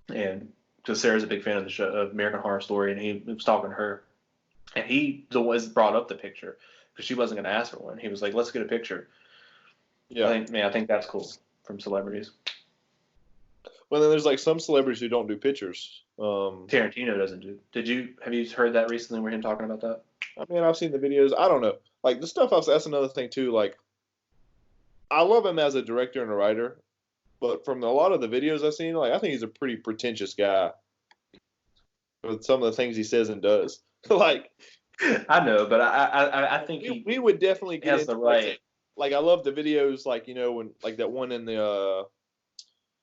and because Sarah's a big fan of the show of American Horror Story, and he was talking to her, and he was brought up the picture because she wasn't going to ask for one. He was like, "Let's get a picture." Yeah, I think that's cool from celebrities. Well, then there's like some celebrities who don't do pictures. Tarantino doesn't do. Have you heard that recently? Were him talking about that? I mean, I've seen the videos. I don't know. Like the stuff that's another thing too. Like, I love him as a director and a writer, but from a lot of the videos I've seen, like I think he's a pretty pretentious guy with some of the things he says and does. Like, I know, but I think we would definitely get has into the right. Like I love the videos, like when like that one in the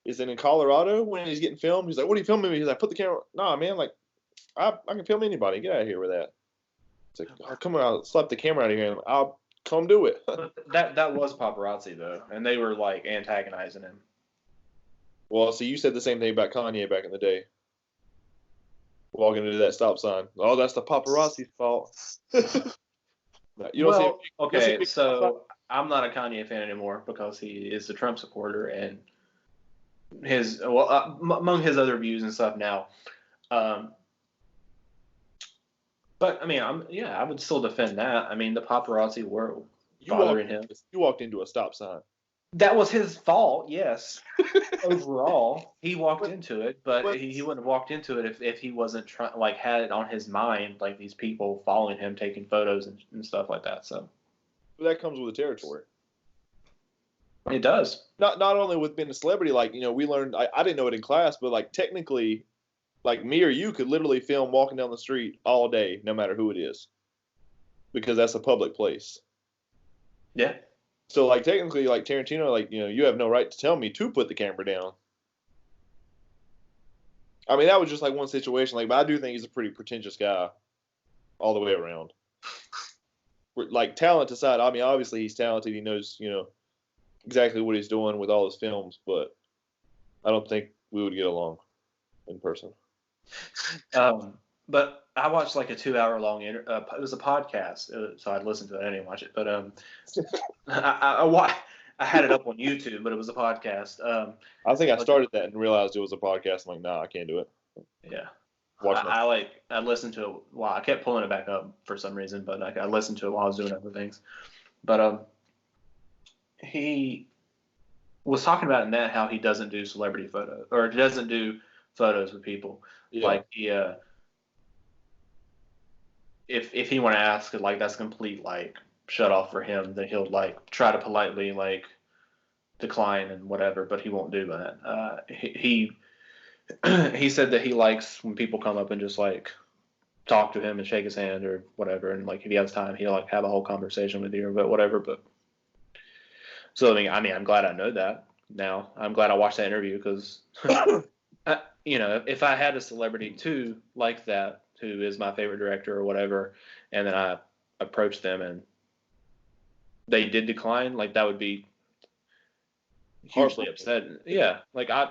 is it in Colorado when he's getting filmed? He's like, "What are you filming me?" He's like, "Put the camera." Nah, man, like I can film anybody. Get out of here with that. It's like, oh, come on, I'll slap the camera out of here and I'll come do it. that was paparazzi though, and they were like antagonizing him. Well, so you said the same thing about Kanye back in the day. Walking into that stop sign. Oh, that's the paparazzi's fault. Okay, so I'm not a Kanye fan anymore because he is a Trump supporter and among his other views and stuff now. But I mean, I would still defend that. I mean, the paparazzi were bothering him. You walked into a stop sign. That was his fault, yes. Overall, he walked into it, but he wouldn't have walked into it if he wasn't had it on his mind, like these people following him, taking photos and stuff like that. So that comes with the territory. It does. Not only with being a celebrity, like we learned. I didn't know it in class, but like technically, like me or you could literally film walking down the street all day, no matter who it is, because that's a public place. Yeah. So, like, technically, like, Tarantino, like, you have no right to tell me to put the camera down. I mean, that was just like one situation. Like, but I do think he's a pretty pretentious guy all the way around. Like, talent aside, I mean, obviously he's talented. He knows, exactly what he's doing with all his films, but I don't think we would get along in person. But I watched like a 2 hour long. It was a podcast, so I'd listen to it. I didn't watch it, but I had it up on YouTube, but it was a podcast. I think I started that and realized it was a podcast. I'm like, nah, I can't do it. Yeah. Watch I listened to it. Well, I kept pulling it back up for some reason, but I listened to it while I was doing other things. But he was talking about in that how he doesn't do celebrity photos or doesn't do photos with people. Yeah. Like he, if he want to ask, like that's complete like shut off for him, then he'll like try to politely like decline and whatever, but he won't do that. He said that he likes when people come up and just like talk to him and shake his hand or whatever, and like if he has time, he'll like have a whole conversation with you, but whatever. But so I mean, I'm glad I know that now. I'm glad I watched that interview because, if I had a celebrity too like that, who is my favorite director or whatever, and then I approached them and they did decline, like that would be hugely upsetting. Yeah, like I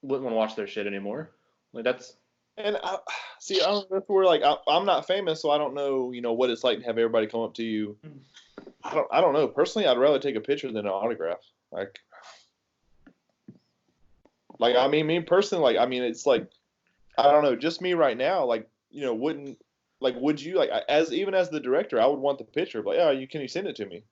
wouldn't want to watch their shit anymore. Like that's. And that's where like I'm not famous, so I don't know, what it's like to have everybody come up to you. I don't know. Personally, I'd rather take a picture than an autograph. Like I mean, me personally, like I mean, it's like I don't know, just me right now, like would you like even as the director, I would want the picture, but yeah, can you send it to me?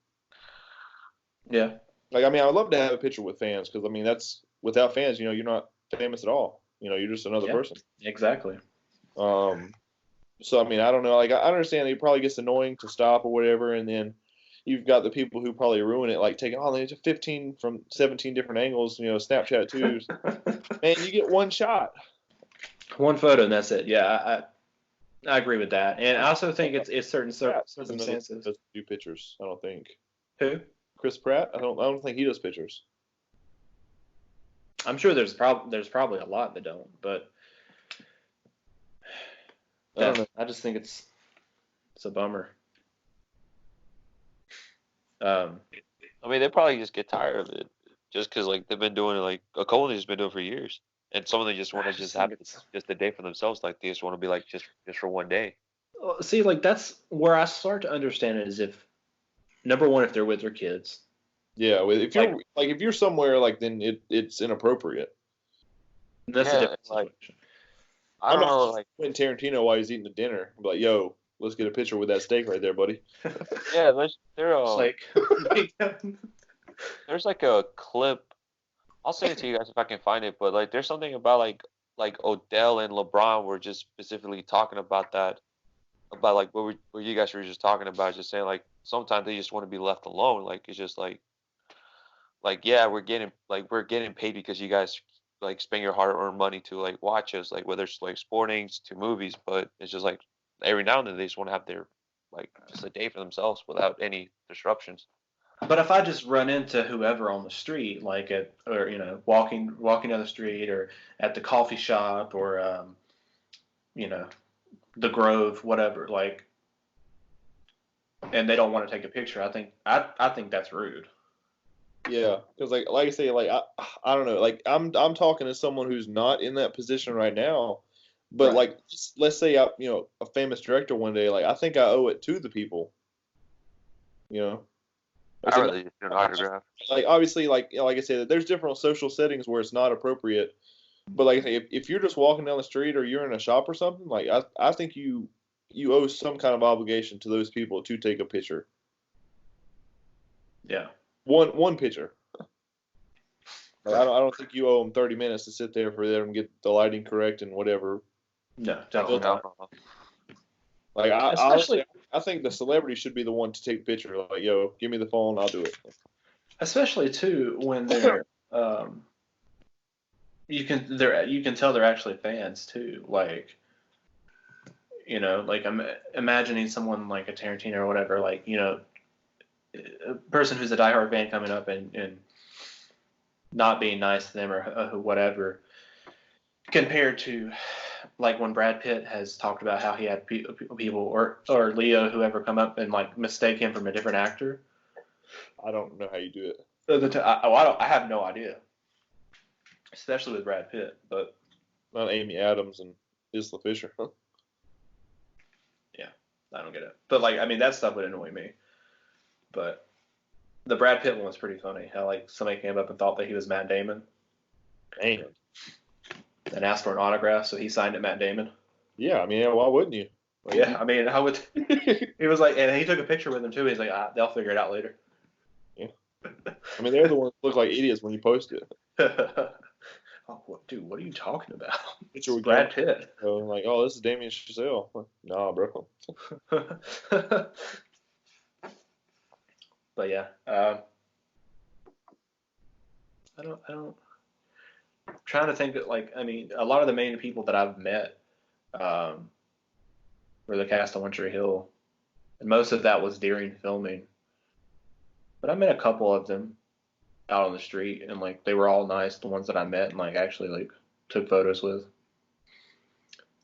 Yeah. Like I mean, I would love to have a picture with fans because I mean that's without fans, you're not famous at all. You're just another person. Exactly. So I mean, I don't know. Like I understand it probably gets annoying to stop or whatever, and then you've got the people who probably ruin it, like taking there's 15 from 17 different angles, Snapchat twos. Man, you get one shot, one photo, and that's it. Yeah, I agree with that, and I also think it's certain circumstances. Doesn't do pictures, I don't think. Who? Chris Pratt? I don't think he does pictures. I'm sure there's probably a lot that don't, but I just think it's a bummer. I mean, they probably just get tired of it, just because like they've been doing it, like a couple of them has been doing it for years, and some of them just want to just have just a day for themselves, like they just want to be like just for one day. See, like that's where I start to understand it is if number one, if they're with their kids. Yeah, if you're if you're somewhere then it's inappropriate. That's a different situation. I don't know, like Quentin Tarantino while he's eating the dinner, I'm like, yo, let's get a picture with that steak right there, buddy. Yeah, there's like a clip. I'll send it to you guys if I can find it. But like, there's something about like Odell and LeBron were just specifically talking about that, about like what you guys were just talking about, just saying like sometimes they just want to be left alone. Like it's just like yeah, we're getting paid because you guys like spend your hard-earned money to like watch us, like whether it's like sportings to movies, but it's just like every now and then they just want to have their like just a day for themselves without any disruptions. But if I just run into whoever on the street, like walking down the street or at the coffee shop or the Grove, whatever, like, and they don't want to take a picture, I think that's rude. Yeah, because like I say, like I don't know, like I'm talking to someone who's not in that position right now, but right. Like let's say a famous director one day, like I think I owe it to the people, I really just do an autograph. Like obviously, like I said, there's different social settings where it's not appropriate, but like I say, if you're just walking down the street or you're in a shop or something, like I think you owe some kind of obligation to those people to take a picture. Yeah. One picture. I don't think you owe them 30 minutes to sit there for them to get the lighting correct and whatever. No, definitely not. Like I think the celebrity should be the one to take the picture. Like, yo, give me the phone, I'll do it. Especially too when they're you can tell they're actually fans too. Like like I'm imagining someone like a Tarantino or whatever, like a person who's a diehard fan coming up and not being nice to them or whatever, compared to like when Brad Pitt has talked about how he had people or Leo whoever come up and like mistake him from a different actor. I don't know how you do it. I have no idea, especially with Brad Pitt. But Not Amy Adams and Isla Fisher. Huh? yeah, I don't get it. But like, I mean, that stuff would annoy me. But the Brad Pitt one was pretty funny. How like somebody came up and thought that he was Matt Damon Dang. and asked for an autograph, so he signed it Matt Damon. Yeah, I mean, why wouldn't you? Like, Yeah, I mean, how would he was like, and he took a picture with him too. He's like, they'll figure it out later. Yeah. I mean, they're the ones that look like idiots when you post it. Oh, dude, what are you talking about? Picture with Brad Pitt. So I'm like, oh, this is Damien Chazelle. Like, nah, bro. But yeah, I don't. I'm trying to think that like, I mean, a lot of the main people that I've met um, were the cast of One Tree Hill, and most of that was during filming. But I met a couple of them out on the street, and like they were all nice. The ones that I met and like actually like took photos with.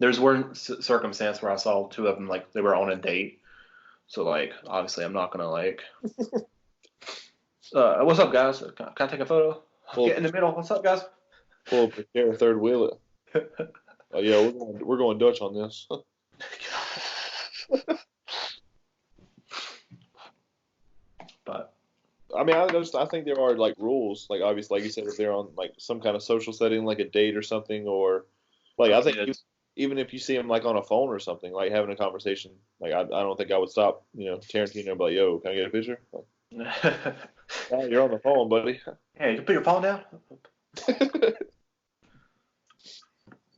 There's one circumstance where I saw two of them like they were on a date. So like obviously I'm not gonna like, what's up guys? Can I take a photo? Get in the middle. What's up guys? Pull up a third wheel it. Oh yeah, we're going Dutch on this. But I mean, I think there are like rules. Like obviously, like you said, if they're on like some kind of social setting, like a date or something, or like I think even if you see them like on a phone or something, like having a conversation, like I don't think I would stop, Tarantino and be like, "Yo, can I get a picture?" Like, oh, you're on the phone, buddy. Hey, you can put your phone down.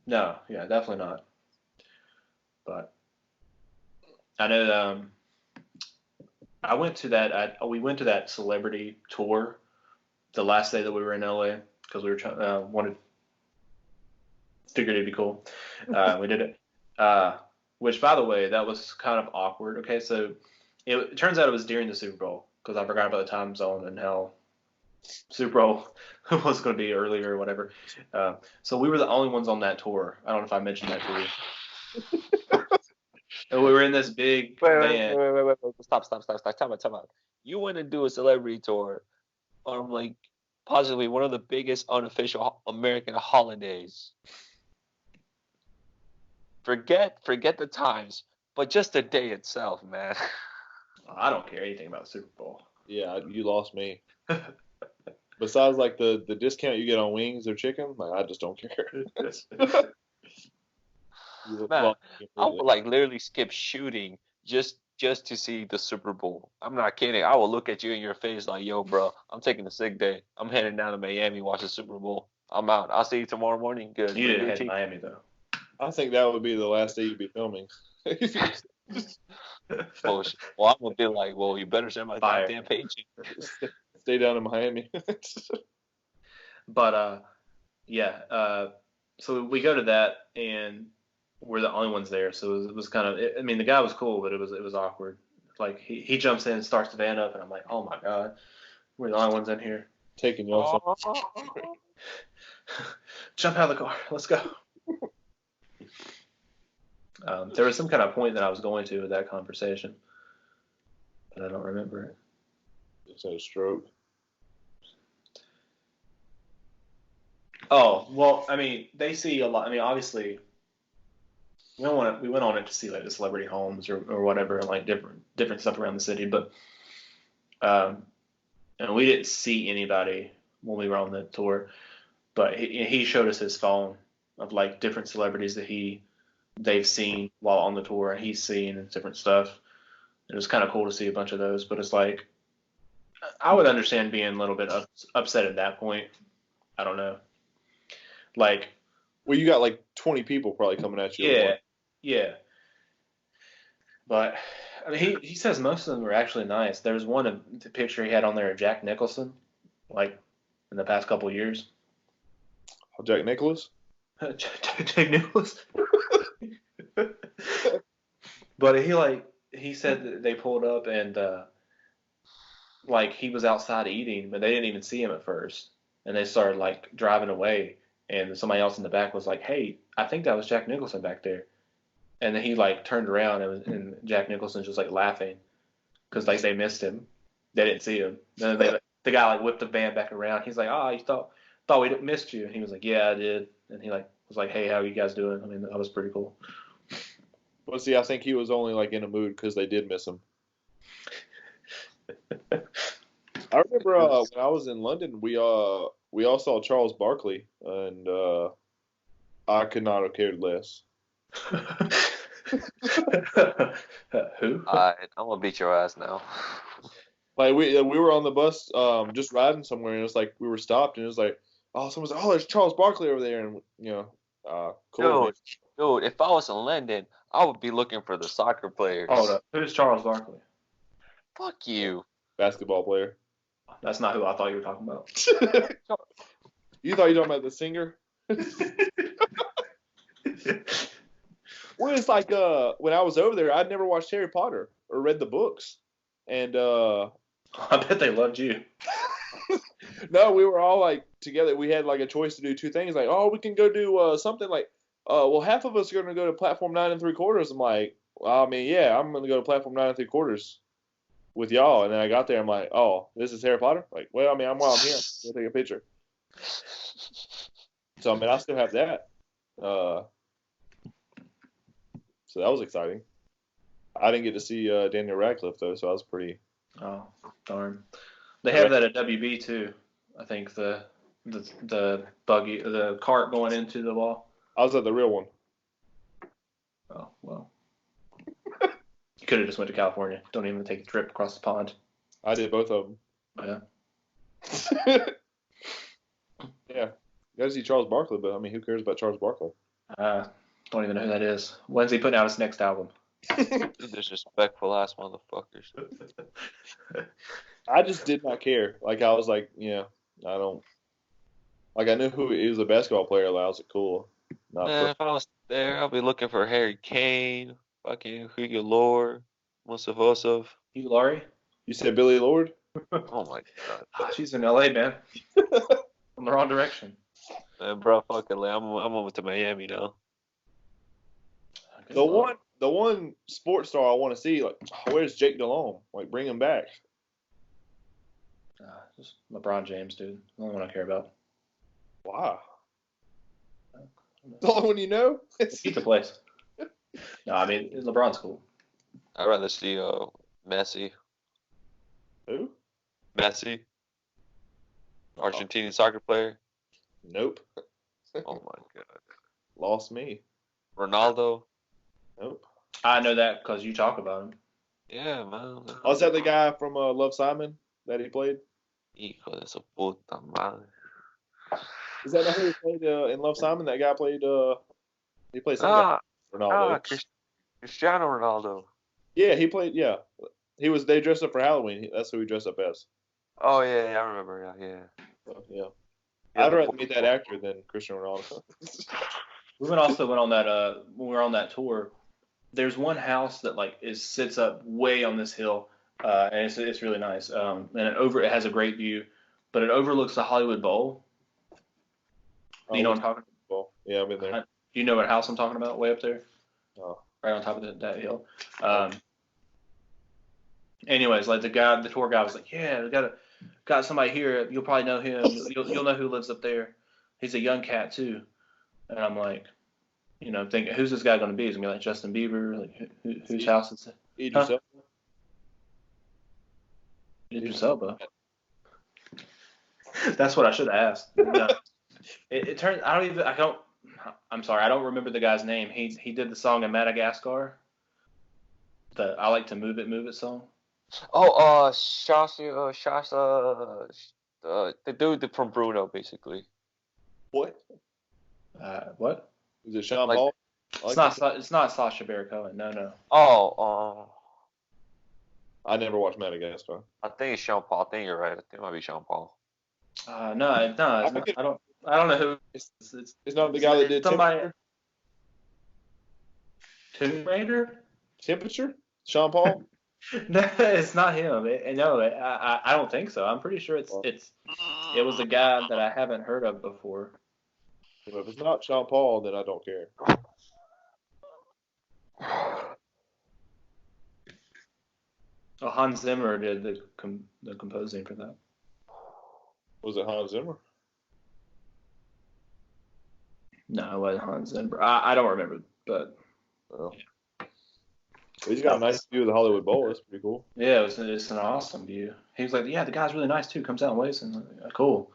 No, yeah, definitely not. But I know we went to that celebrity tour the last day that we were in LA because we were wanted figured it'd be cool. We did it. Which by the way, that was kind of awkward. Okay, so it turns out it was during the Super Bowl because I forgot about the time zone and how Super Bowl was going to be earlier or whatever. So we were the only ones on that tour. I don't know if I mentioned that to you. And we were in this big van. Wait. Stop. Time out. You went to do a celebrity tour on like possibly one of the biggest unofficial American holidays. Forget the times, but just the day itself, man. I don't care anything about the Super Bowl. Yeah, you lost me. Besides, like the discount you get on wings or chicken, like I just don't care. Man, I would like literally skip shooting just to see the Super Bowl. I'm not kidding. I will look at you in your face like, yo, bro, I'm taking a sick day. I'm heading down to Miami, watch the Super Bowl. I'm out. I'll see you tomorrow morning. Good. You didn't head to Miami though. I think that would be the last day you'd be filming. Bullshit. Well, I'm gonna be like, well, you better send my goddamn paycheck. Stay down in Miami. But yeah. So we go to that and we're the only ones there. So it was kind of. I mean, the guy was cool, but it was awkward. Like he jumps in and starts the van up, and I'm like, oh my god, we're the only ones in here. Taking y'all. Jump out of the car. Let's go. There was some kind of point that I was going to with that conversation, but I don't remember it. Just had a stroke. Oh well, I mean, they see a lot. I mean, obviously, we went on it to see like the celebrity homes or whatever, and like different stuff around the city, but and we didn't see anybody when we were on the tour, but he showed us his phone of like different celebrities that they've seen while on the tour and he's seen and different stuff. It was kind of cool to see a bunch of those, but it's like I would understand being a little bit upset at that point. I don't know. Like, well, you got like 20 people probably coming at you. Yeah. But I mean, he says most of them were actually nice. There was one the picture he had on there of Jack Nicholson, like in the past couple of years. Oh, Jack Nicholas? Jack Nicholas. But he said that they pulled up and like he was outside eating, but they didn't even see him at first, and they started like driving away, and somebody else in the back was like, "Hey, I think that was Jack Nicholson back there." And then he like turned around and Jack Nicholson's just like laughing because like they missed him, they didn't see him. Then the guy like whipped the van back around. He's like, "Oh, you thought we missed you?" And he was like, "Yeah, I did." And he like was like, "Hey, how are you guys doing?" I mean, that was pretty cool. Well, see, I think he was only like in a mood because they did miss him. I remember when I was in London, we all saw Charles Barkley, and I could not have cared less. Who? I'm gonna beat your ass now. Like we were on the bus, just riding somewhere, and it was like we were stopped, and it was like, oh, someone's like, oh, there's Charles Barkley over there, and cool. Dude, if I was in London, I would be looking for the soccer players. Hold up. Who's Charles Barkley? Fuck you. Basketball player. That's not who I thought you were talking about. You thought you were talking about the singer? Well, it's like when I was over there, I'd never watched Harry Potter or read the books, and I bet they loved you. no, we were all like together. We had like a choice to do two things. Like, oh, we can go do something like, well, half of us are going to go to platform 9 3/4. I'm like, well, I mean, yeah, I'm going to go to platform 9 3/4 with y'all. And then I got there, I'm like, oh, this is Harry Potter. Like, well, I mean, while I'm here, I'll take a picture. So I mean, I still have that. So that was exciting. I didn't get to see Daniel Radcliffe though, so I was pretty. Oh, darn. They have that at WB too. I think the buggy, the cart going into the wall. I was at the real one. Oh, well. You could have just went to California. Don't even take a trip across the pond. I did both of them. Oh, yeah. Yeah. You got to see Charles Barkley, but I mean, who cares about Charles Barkley? Don't even know who that is. When's he putting out his next album? Disrespectful ass motherfuckers. I just did not care. Like, I was like, yeah, I don't. Like, I knew he was a basketball player. Like, I was like, cool. Man, if I was there, I'd be looking for Harry Kane, fucking Hugo Lord, Musafosov. Hugh Laurie? You said Billy Lord? Oh my god. She's in LA, man. In the wrong direction. Man, bro, fucking, I'm over to Miami now. The one sports star I want to see, like, where's Jake DeLong? Like, bring him back. Just LeBron James, dude. The only one I care about. Wow. The only one you know? Keep the place. No, I mean, LeBron's cool. I'd rather see Messi. Who? Messi. Argentinian soccer player. Nope. Oh my god. Lost me. Ronaldo. Nope. I know that because you talk about him. Yeah, man. Oh, is that the guy from Love, Simon that he played? Hijo de su puta madre. Is that not who he played in Love, Simon? That guy played. He played some guy. Ronaldo. Cristiano Ronaldo. Yeah, he played. Yeah, he was. They dressed up for Halloween. That's who he dressed up as. Oh yeah, I remember. Yeah. So, yeah. I'd rather meet that actor than Cristiano Ronaldo. We also went on that when we were on that tour. There's one house that like sits up way on this hill, and it's really nice. And it has a great view, but it overlooks the Hollywood Bowl. You know what I'm talking about? Yeah, I've been there. You know what house I'm talking about? Way up there, oh. Right on top of that hill. Anyways, like the tour guy was like, "Yeah, we got somebody here. You'll probably know him. You'll know who lives up there. He's a young cat too." And I'm like, thinking, who's this guy going to be? Is it going to be like Justin Bieber? Like, whose house is it? Idris Elba. Idris Elba. That's what I should have asked. No. It turns. I'm sorry. I don't remember the guy's name. He did the song in Madagascar. The I Like to Move It song. Oh, Shasta, the dude from Bruno, basically. What? What? Is it Sean Paul? It's not Sacha Baron Cohen. No. Oh, I never watched Madagascar. I think it's Sean Paul. I think you're right. I think it might be Sean Paul. No. I don't know who. It's not the guy that did somebody. Tomb Raider. Temperature? Sean Paul? No, it's not him. I don't think so. I'm pretty sure it was a guy that I haven't heard of before. But if it's not Sean Paul, then I don't care. Oh, Hans Zimmer did the composing for that. Was it Hans Zimmer? No, it wasn't Hans Zimmer. I don't remember, but Oh. He's got a nice view of the Hollywood Bowl. That's pretty cool. yeah, it's an awesome view. He was like, yeah, the guy's really nice too. Comes out and waves, and cool.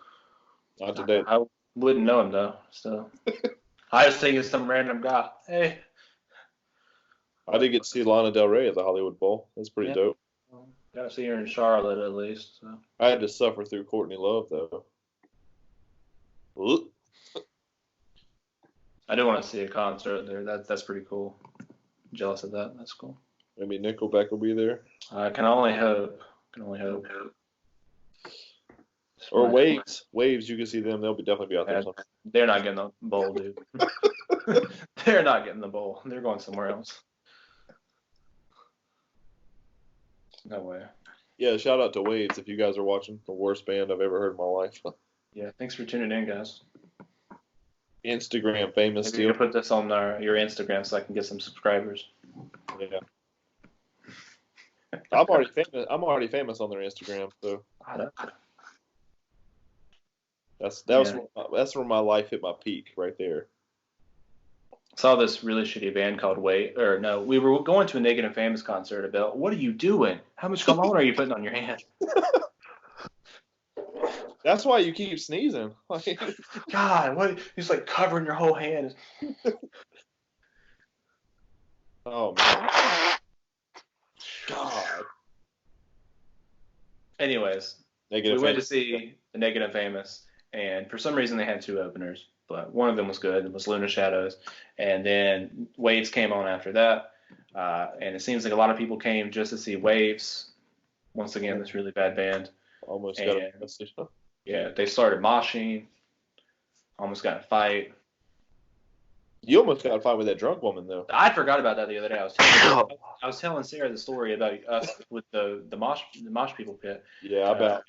Not today. I wouldn't know him though. So I just think it's some random guy. Hey, I did get to see Lana Del Rey at the Hollywood Bowl. That's pretty dope. got to see her in Charlotte at least. So. I had to suffer through Courtney Love though. Oop. I do want to see a concert there. That's pretty cool. Jealous of that. That's cool. Maybe Nickelback will be there. I can only hope. Can only hope. Or Waves. Waves, you can see them. They'll definitely be out there. They're not getting the bowl, dude. They're not getting the bowl. They're going somewhere else. No way. Yeah, shout out to Waves if you guys are watching. The worst band I've ever heard in my life. Yeah, thanks for tuning in, guys. Instagram famous Maybe you still. can put this on your Instagram so I can get some subscribers. Yeah. I'm already famous. I'm already famous on their Instagram, so that's where my life hit my peak right there. Saw this really shitty band called we were going to a Negative Famous concert about, what are you doing? How much cologne are you putting on your hand? That's why you keep sneezing. God, what? He's like covering your whole hand. Oh man. God. Anyways, we went to see the Negative Famous, and for some reason they had two openers, but one of them was good. It was Lunar Shadows, and then Waves came on after that, and it seems like a lot of people came just to see Waves. Once again, this really bad band. Almost got a message. Yeah, they started moshing. Almost got in a fight. You almost got in a fight with that drunk woman, though. I forgot about that the other day. I was telling Sarah the story about us with the mosh people pit. Yeah, I bet.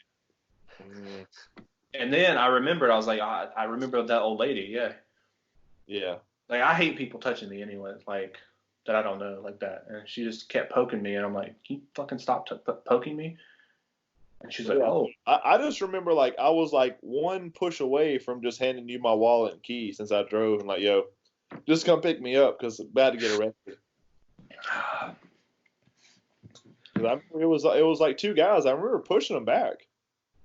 And then I remembered. I was like, I remember that old lady. Yeah. Yeah. Like, I hate people touching me anyway. Like, that I don't know, like that. And she just kept poking me, and I'm like, can you fucking stop poking me? And she's like, oh. I just remember, like, I was, like, one push away from just handing you my wallet and key since I drove. And, like, yo, just come pick me up because I'm about to get arrested. It was, like, two guys. I remember pushing them back.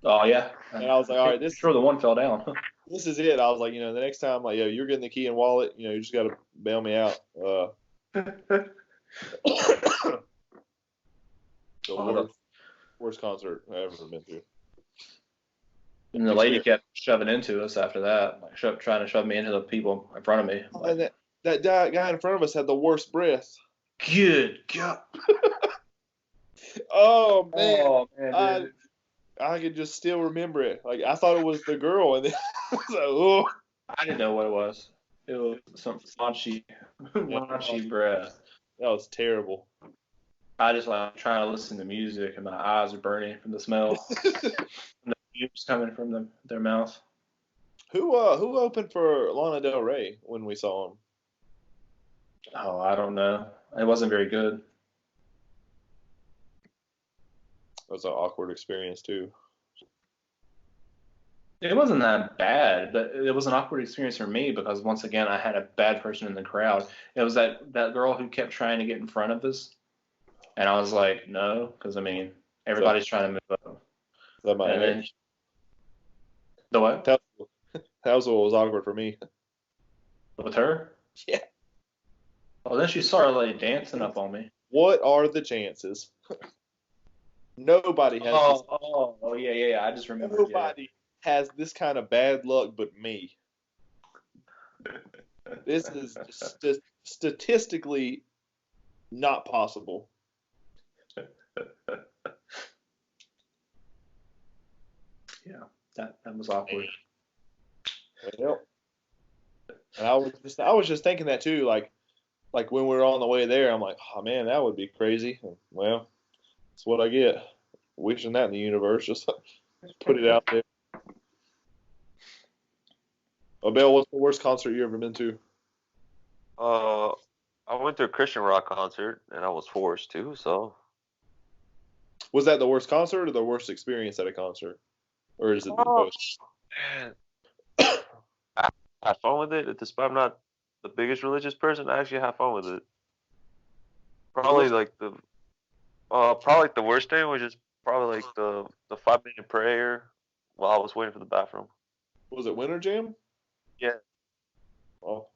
Oh, yeah. And I was like, all right, Sure, the one fell down. This is it. I was like, the next time, like, yo, you're getting the key and wallet. You just got to bail me out. The worst concert I've ever been to. And the lady kept shoving into us after that, like trying to shove me into the people in front of me. And that guy in front of us had the worst breath. Good God. Oh, man. Oh, man, dude. I could just still remember it. Like, I thought it was the girl, and then I was like, oh. I didn't know what it was. It was some raunchy breath. That was terrible. I just like trying to listen to music, and my eyes are burning from the smell. From the fumes coming from their mouth. Who opened for Lana Del Rey when we saw him? Oh, I don't know. It wasn't very good. That was an awkward experience too. It wasn't that bad, but it was an awkward experience for me because once again I had a bad person in the crowd. It was that girl who kept trying to get in front of us, and I was like, no, because I mean everybody's trying to move up. Is that my age? The what? That was what was awkward for me. With her? Yeah. Well, then she started like dancing up on me. What are the chances? Nobody has. Yeah. I just remember. Nobody has this kind of bad luck but me. This is statistically not possible. Yeah, that was awkward. Well, and I was just thinking that too, like when we were on the way there, I'm like, oh man, that would be crazy. Well, that's what I get. Wishing that in the universe, just put it out there. Abel, what's the worst concert you ever been to? Uh, I went to a Christian rock concert and I was forced to. So, Was that the worst concert or the worst experience at a concert? Or is it the oh most? man, I had fun with it. Despite I'm not the biggest religious person, I actually had fun with it. Probably like the worst thing was just probably like the 5 minute prayer while I was waiting for the bathroom. Was it Winter Jam? Yeah, Oh,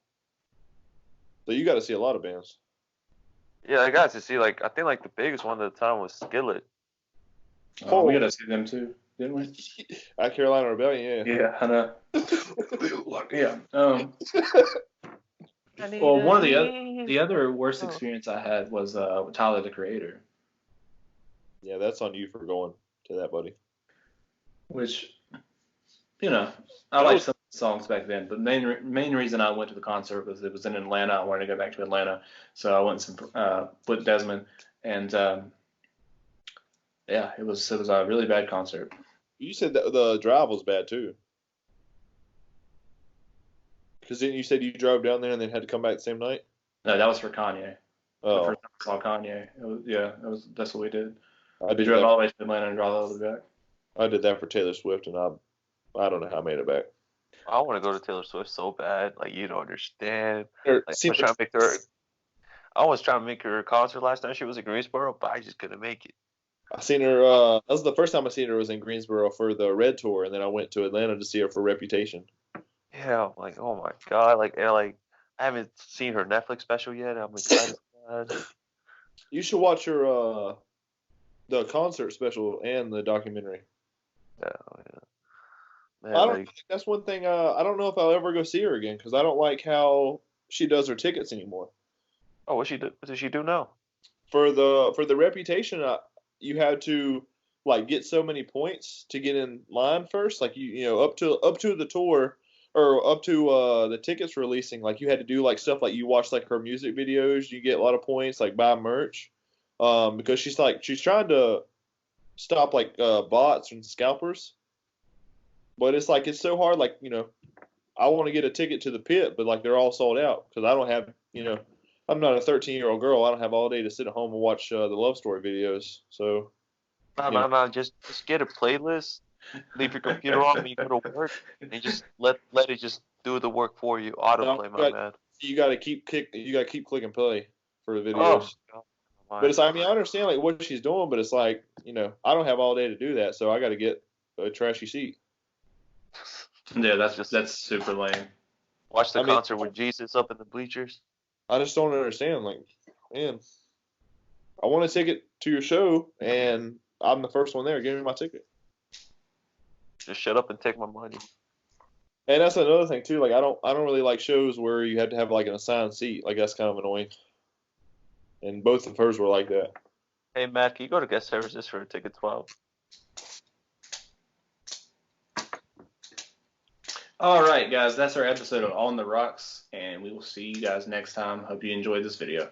so you got to see a lot of bands. yeah, I got to see like I think like the biggest one at the time was Skillet. We got to see them too, didn't we? At Carolina Rebellion, yeah. Yeah, I know. Yeah. Well, one of the other worst experience I had was with Tyler the Creator, Yeah, that's on you for going to that, buddy. which I liked some of the songs back then, but main reason I went to the concert was it was in Atlanta. I wanted to go back to Atlanta, so I went with Desmond, and yeah, it was a really bad concert. You said that the drive was bad too. Because then you said you drove down there and then had to come back the same night? No, that was for Kanye. The Oh, first time I saw Kanye, that's what we did. I We did drove that. all the way to Atlanta and drove all the way back. I did that for Taylor Swift, and I don't know how I made it back. I want to go to Taylor Swift so bad, like you don't understand. Or, Like see, I was trying to make her a concert last time she was in Greensboro, but I just couldn't make it. I seen her. That was the first time I seen her was in Greensboro for the Red Tour, and then I went to Atlanta to see her for Reputation. Yeah, I'm like, oh my god, like I haven't seen her Netflix special yet. I'm excited for that. You should watch her the concert special and the documentary. Yeah, yeah. Man, I don't. like, That's one thing. I don't know if I'll ever go see her again because I don't like how she does her tickets anymore. oh, what does she do now? For the Reputation, you had to like get so many points to get in line first. Like up to the tour or up to the tickets releasing. Like you had to do like stuff like you watch like her music videos. You get a lot of points. Like buy merch. Because she's trying to stop like bots and scalpers. But it's like it's so hard. Like I want to get a ticket to the pit, but like they're all sold out because I don't have I'm not a 13-year-old girl. I don't have all day to sit at home and watch the love story videos. So No. Just get a playlist. Leave your computer on when you go to work, and just let it just do the work for you. Autoplay, my man. you got to keep clicking play for the Oh, videos. God, But it's I understand like what she's doing, but it's like I don't have all day to do that, so I got to get a trashy seat. Yeah, that's super lame. Watch the concert with Jesus up in the bleachers. I just don't understand. Like, man, I want a ticket to your show, and I'm the first one there. Give me my ticket. Just shut up and take my money. And that's another thing too. Like, I don't really like shows where you had to have like an assigned seat. Like, that's kind of annoying. And both of hers were like that. Hey, Matt, can you go to guest services for a ticket 12? All right, guys, that's our episode of On the Rocks, and we will see you guys next time. Hope you enjoyed this video.